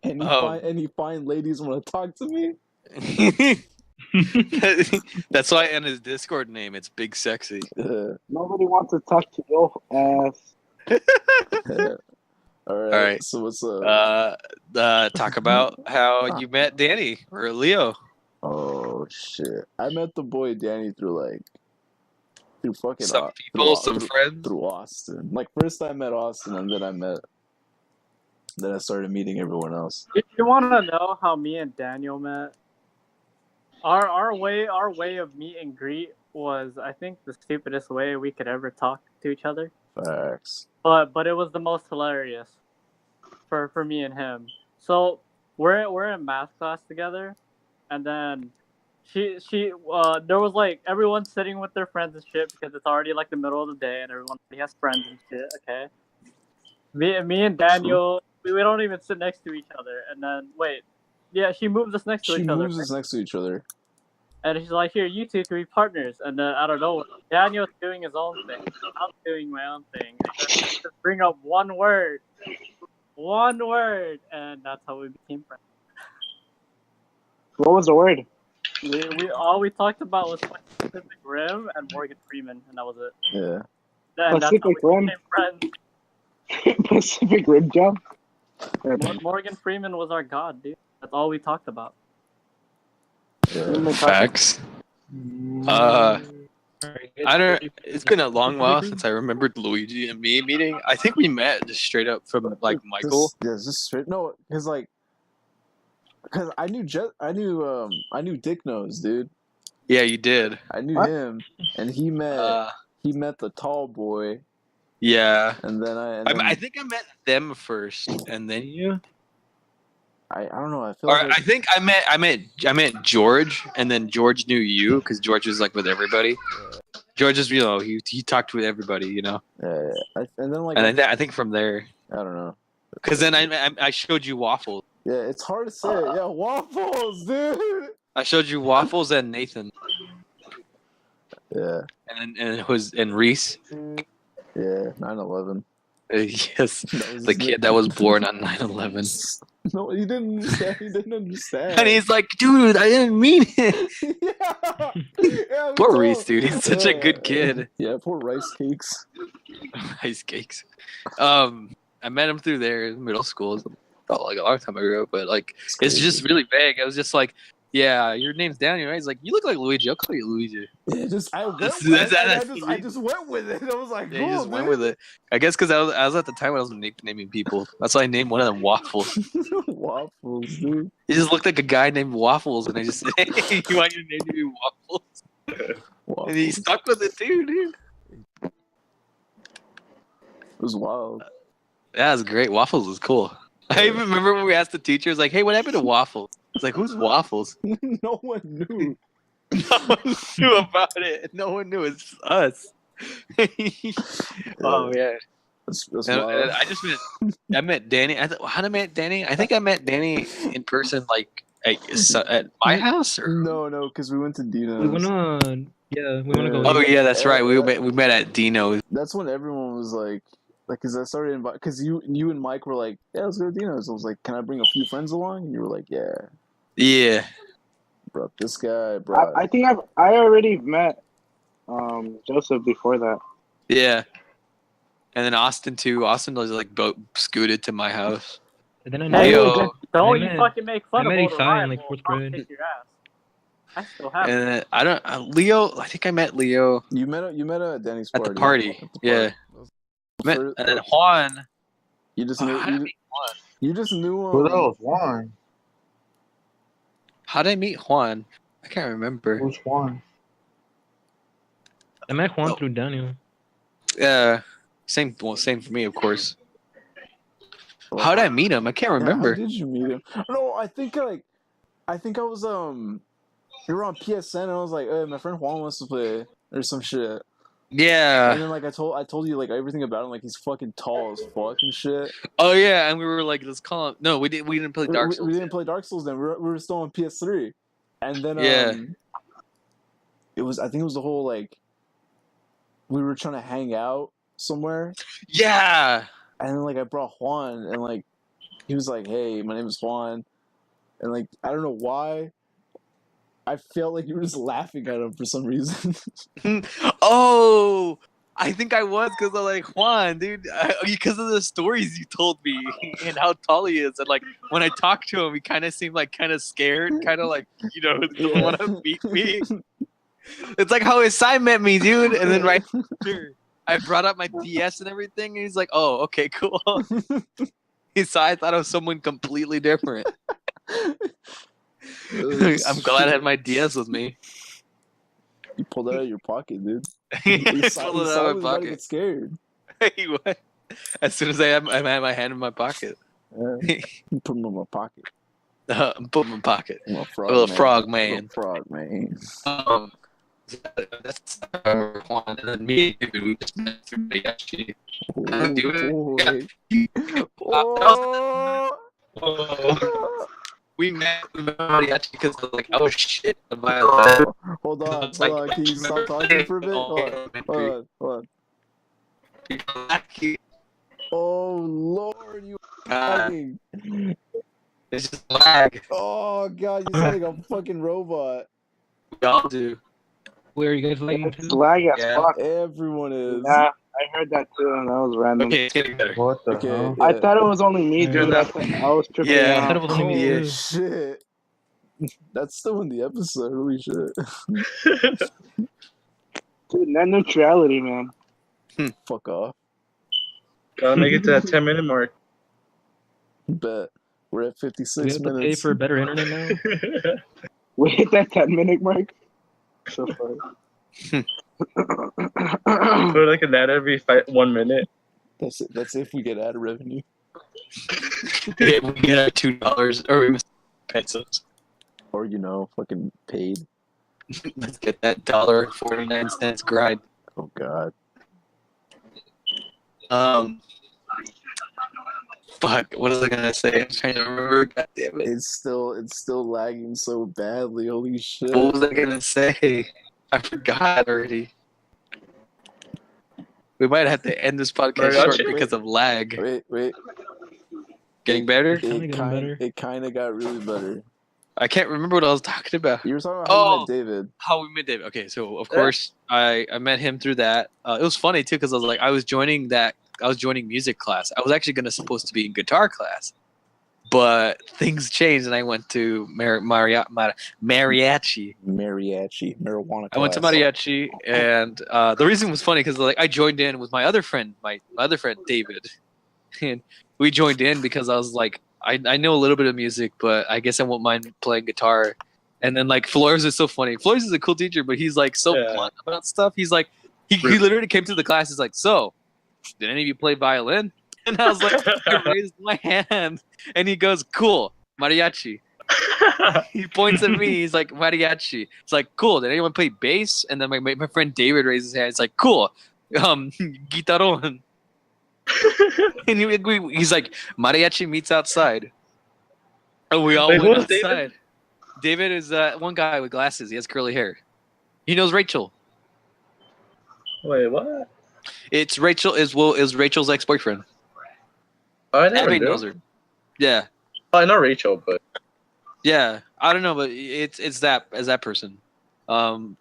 And he find ladies want to talk to me. That's why in his Discord name it's Big Sexy. Nobody wants to talk to your ass. All All right. right. So what's up? Talk about how you met Danny or Leo. Oh shit! I met the boy Danny through fucking Some people, some friends. Through Austin. Like first I met Austin, and then I started meeting everyone else. You want to know how me and Daniel met? Our way of meet and greet was, I think, the stupidest way we could ever talk to each other. Facts. But it was the most hilarious for me and him. So we're in math class together, and then she there was like everyone sitting with their friends and shit because it's already like the middle of the day and everyone already has friends and shit. Okay, me and Daniel, we don't even sit next to each other. And then she moves us next to each other. She moves us next to each other. And she's like, here, you two can be partners. And then, I don't know, Daniel's doing his own thing. I'm doing my own thing. And then just bring up one word. And that's how we became friends. What was the word? All we talked about was Pacific Rim and Morgan Freeman, and that was it. Yeah. And Pacific Rim? Pacific Rim jump? Morgan Freeman was our god, dude. That's all we talked about. Facts. I don't. It's been a long while since I remembered Luigi and me meeting. I think we met just straight up from like Michael. Just straight. No, because I knew Dick Nose, dude. Yeah, you did. I knew him, and he met the tall boy. Yeah. And then I think I met them first, and then you. I don't know. I feel I think I met George, and then George knew you because George was like with everybody. George is, he talked with everybody, Yeah. And then I think from there. I don't know. Because then I showed you Waffles. Yeah, it's hard to say. Yeah, Waffles, dude. I showed you Waffles and Nathan. Yeah. And it was Reese. Yeah, 9/11. Yes, the kid that was born on 9/11. No, he didn't understand. And he's like, dude, I didn't mean it. Yeah, poor Reese, dude. He's such a good kid. Yeah, poor rice cakes. Rice cakes. I met him through there in middle school. It felt like a long time ago, but like it's just really vague. I was just like, yeah, your name's Daniel, right? He's like, you look like Luigi. I'll call you Luigi. Yeah, I just went with it. I was like, yeah, you just went with it. I guess because I was at the time when I was nicknaming people. That's why I named one of them Waffles. Waffles, dude. He just looked like a guy named Waffles, and I just said, hey, you want your name to be Waffles? And he stuck with it too, dude. It was wild. That was great. Waffles was cool. I even remember when we asked the teachers, like, hey, what happened to Waffles? It's like, who's Waffles? No one knew. No one knew about it. No one knew. It's us. Oh, yeah. That's and I met Danny. How did I met Danny? I think I met Danny in person, like, at my house? Or? No, because we went to Dino's. We went on. Yeah, we want to go. Oh, yeah, that's right. We met at Dino's. That's when everyone was like, because I started inviting, because you and Mike were like, yeah, let's go to Dino's. I was like, can I bring a few friends along? And you were like, yeah. Yeah. Bro, this guy, bro. I think I already met Joseph before that. Yeah. And then Austin too. Austin was like scooted to my house. And then I Hey, met, don't you fucking make fun I of met old Isai in like arrivals. 4th I'll grade. kick your ass. I still have it. And I don't Leo. I think I met Leo. You met her at Danny's party. At the party. Yeah. And then Juan. You just knew. You just knew him. Who else? Juan. How did I meet Juan? I can't remember. Who's Juan? I met Juan through Daniel. Yeah. Same for me, of course. How did I meet him? I can't remember. How did you meet him? No, I think I was we were on PSN and I was like, hey, my friend Juan wants to play or some shit. Yeah. And then like I told you like everything about him. Like he's fucking tall as fuck and shit. Oh yeah, and we were like, let's call him. No, we didn't play Dark Souls. We didn't play Dark Souls then. We were still on PS3, and then Yeah. I think it was the whole like we were trying to hang out somewhere. Yeah. And then like I brought Juan, and like he was like, "Hey, my name is Juan," and like I don't know why, I felt like you were just laughing at him for some reason. Oh, I think I was because I'm like Juan, dude, because of the stories you told me and how tall he is, and like when I talked to him, he kind of seemed like kind of scared, kind of like don't want to meet me. It's like how his son met me, dude, and then right after I brought up my DS and everything, and he's like, "Oh, okay, cool." So I thought I was someone completely different. I'm glad I had my DS with me. You pulled it out of your pocket, dude. He You pulled it out of my about to pocket. get scared. He went. As soon as I had my hand in my pocket. Yeah. You put him in my pocket. Put him in my pocket. Little frog, Little man. frog man. Little frog man. That's Juan, and then me and David, we just met through Mariachi. We met Mariachi because like I was shit at violin. Hold on. Like, Can you stop talking for a bit? Hold on. Oh Lord, you fucking. It's just lag. Oh God, you sound like a fucking robot. We all do. Where are you guys lagging It's to? lag as Yeah. fuck. Everyone is. Yeah, I heard that too, and that was random. Okay, it's getting better. What the Okay. hell? Yeah. I thought it was only me Yeah. doing that. I was tripping Yeah. I thought it out. was only me Holy too. shit. That's still in the episode. Holy shit. Dude, net neutrality, man. Fuck off. Gotta make it to that 10-minute mark. Bet. We're at Do we 56 have to pay minutes. for better internet now? We hit that 10-minute mark. So funny. Put like an ad every 1 minute. That's if we get ad revenue. Yeah, we get our $2 or we must pesos. Or, fucking paid. Let's get that $1.49 grind. Oh God. Fuck. What was I gonna say? I'm trying to remember. God damn it. It's still lagging so badly. Holy shit. What was I gonna say? I forgot already. We might have to end this podcast short because of lag. Wait. Getting better? It kind of got really better. I can't remember what I was talking about. You were talking about how you met David. How we met David. Okay, so of course I met him through that. It was funny too because I was joining music class. I was actually supposed to be in guitar class, but things changed and I went to mariachi. Marijuana class. I went to mariachi, and the reason was funny because I joined in with my other friend, David, and we joined in because I was like, I know a little bit of music, but I guess I won't mind playing guitar. And then Flores is so funny. Flores is a cool teacher, but he's so blunt about stuff. He's like, he literally came to the class. He's like, so, did any of you play violin? And I was like, I raised my hand, and he goes, cool, mariachi. He points at me. He's like, mariachi. It's like, cool. Did anyone play bass? And then my friend David raised his hand. It's like, cool, guitarón. And he's like, mariachi meets outside. And we all went outside. David is one guy with glasses. He has curly hair. He knows Rachel. Wait, what? It's Rachel is Rachel's ex-boyfriend. Oh, I never Everybody knew. knows her. Yeah. Oh, I know Rachel, but Yeah. I don't know, but it's that person. And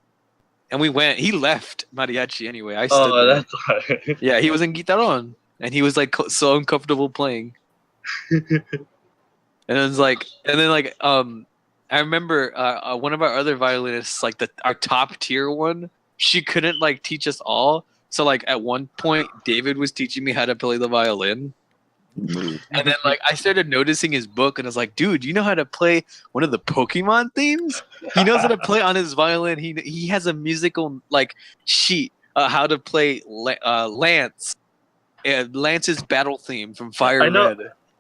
we went. He left mariachi anyway. I stood there. That's why. Yeah, he was in guitarón, and he was so uncomfortable playing. And it was I remember one of our other violinists, our top tier one, she couldn't teach us all. So at one point, David was teaching me how to play the violin. And then I started noticing his book, and I was like, dude, you know how to play one of the Pokemon themes? He knows how to play on his violin. He has a musical sheet how to play Lance. Lance's battle theme from Fire Red.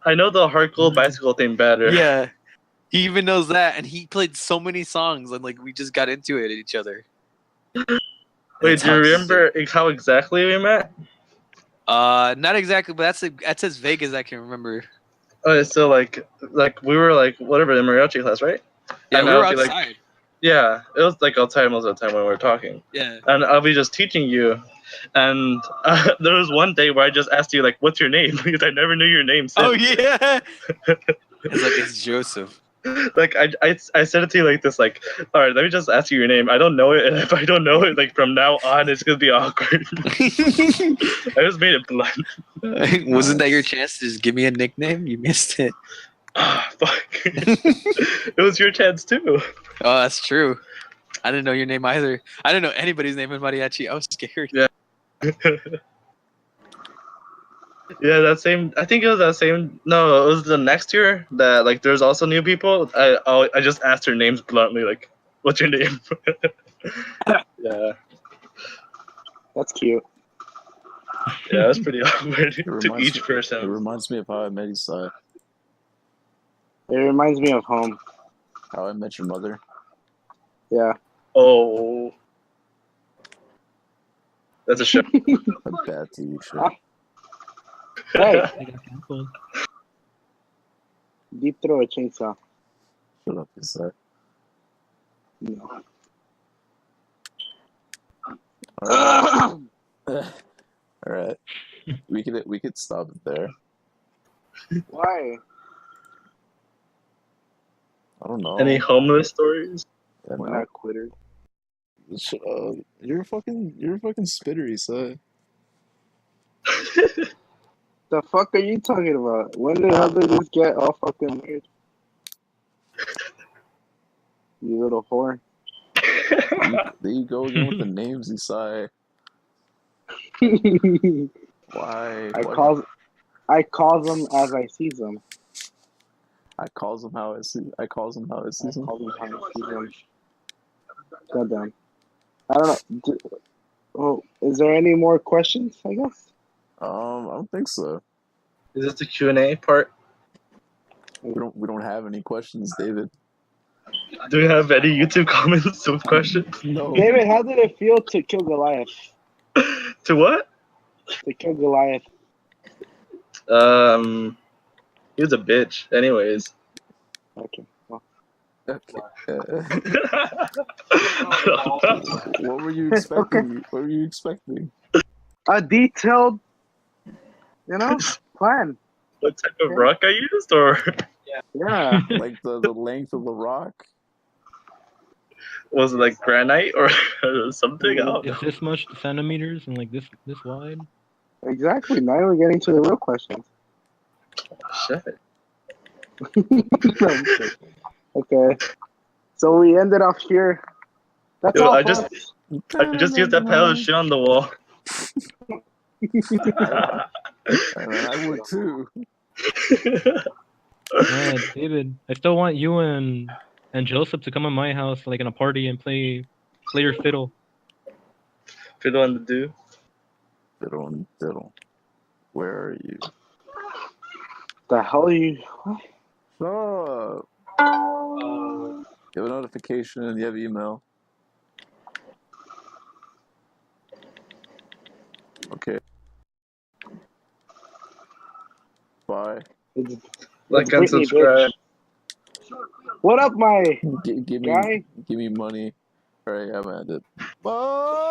I know the hardcore bicycle thing better. Yeah. He even knows that, and he played so many songs, and we just got into it at each other. Wait, do you remember how exactly we met? Not exactly, but that's as vague as I can remember. Okay, so like we were like whatever in mariachi class, right? Yeah, and we were I'll be outside. Like, yeah, it was like outside most of the time when we were talking. Yeah. And I'll be just teaching you, and there was one day where I just asked you like, "What's your name?" Because I never knew your name. Oh yeah. It's like it's Joseph. Like I said it to you like this, like, all right, let me just ask you your name. I don't know it, and if I don't know it, like from now on, it's gonna be awkward. I just made it blunt. Wasn't that your chance to just give me a nickname? You missed it. Ah, fuck. It was your chance too. Oh, that's true. I didn't know your name either. I didn't know anybody's name in mariachi. I was scared. Yeah. Yeah, that same. I think it was that same. No, it was the next year that like there's also new people. I just asked their names bluntly, like, "What's your name?" Yeah. That's cute. Yeah, that's pretty awkward to each It person. reminds me of How I Met Isai. It reminds me of home. How I Met Your Mother. Yeah. Oh, that's a show. A bad TV show. Hey, I got canceled. deep throw a chainsaw. Shut up, Isai. No. Alright. We could stop it there. Why? I don't know. Any homeless stories? Yeah, We're no. not quitters. You're a fucking spitter, Isai. The fuck are you talking about? When the hell did this get all fucking weird? You little whore. There you go again with the names, Isai. Why? I call them as I see them. I calls them how I see. I calls them how I see them. Call them how I see them. Goddamn. I don't know. Oh, is there any more questions? I guess. I don't think so. Is this the Q&A part? We don't have any questions, David. Do we have any YouTube comments with questions? No. David, how did it feel to kill Goliath? To what? To kill Goliath. He was a bitch. Anyways. Okay. Well, Okay. What were you expecting? What were you expecting? a detailed, plan. What type of rock I used, or Yeah. Like the length of the rock? was it like granite or something? I don't know. It's this much centimeters and like this wide. Exactly. Now we're getting to the real questions. Shit. Okay. So we ended off here. That's Yo, all. I just used that pile of shit on the wall. I would too. Yeah, David, I still want you and Joseph to come at my house like in a party and play your fiddle. Fiddle on the do. Fiddle and diddle. Where are you? The hell are you? What? Oh. You have a notification and you have email. Okay. Bye. Like and Britney, subscribe. bitch. What up, my Give guy? me money. Alright, I'm at it. Bye.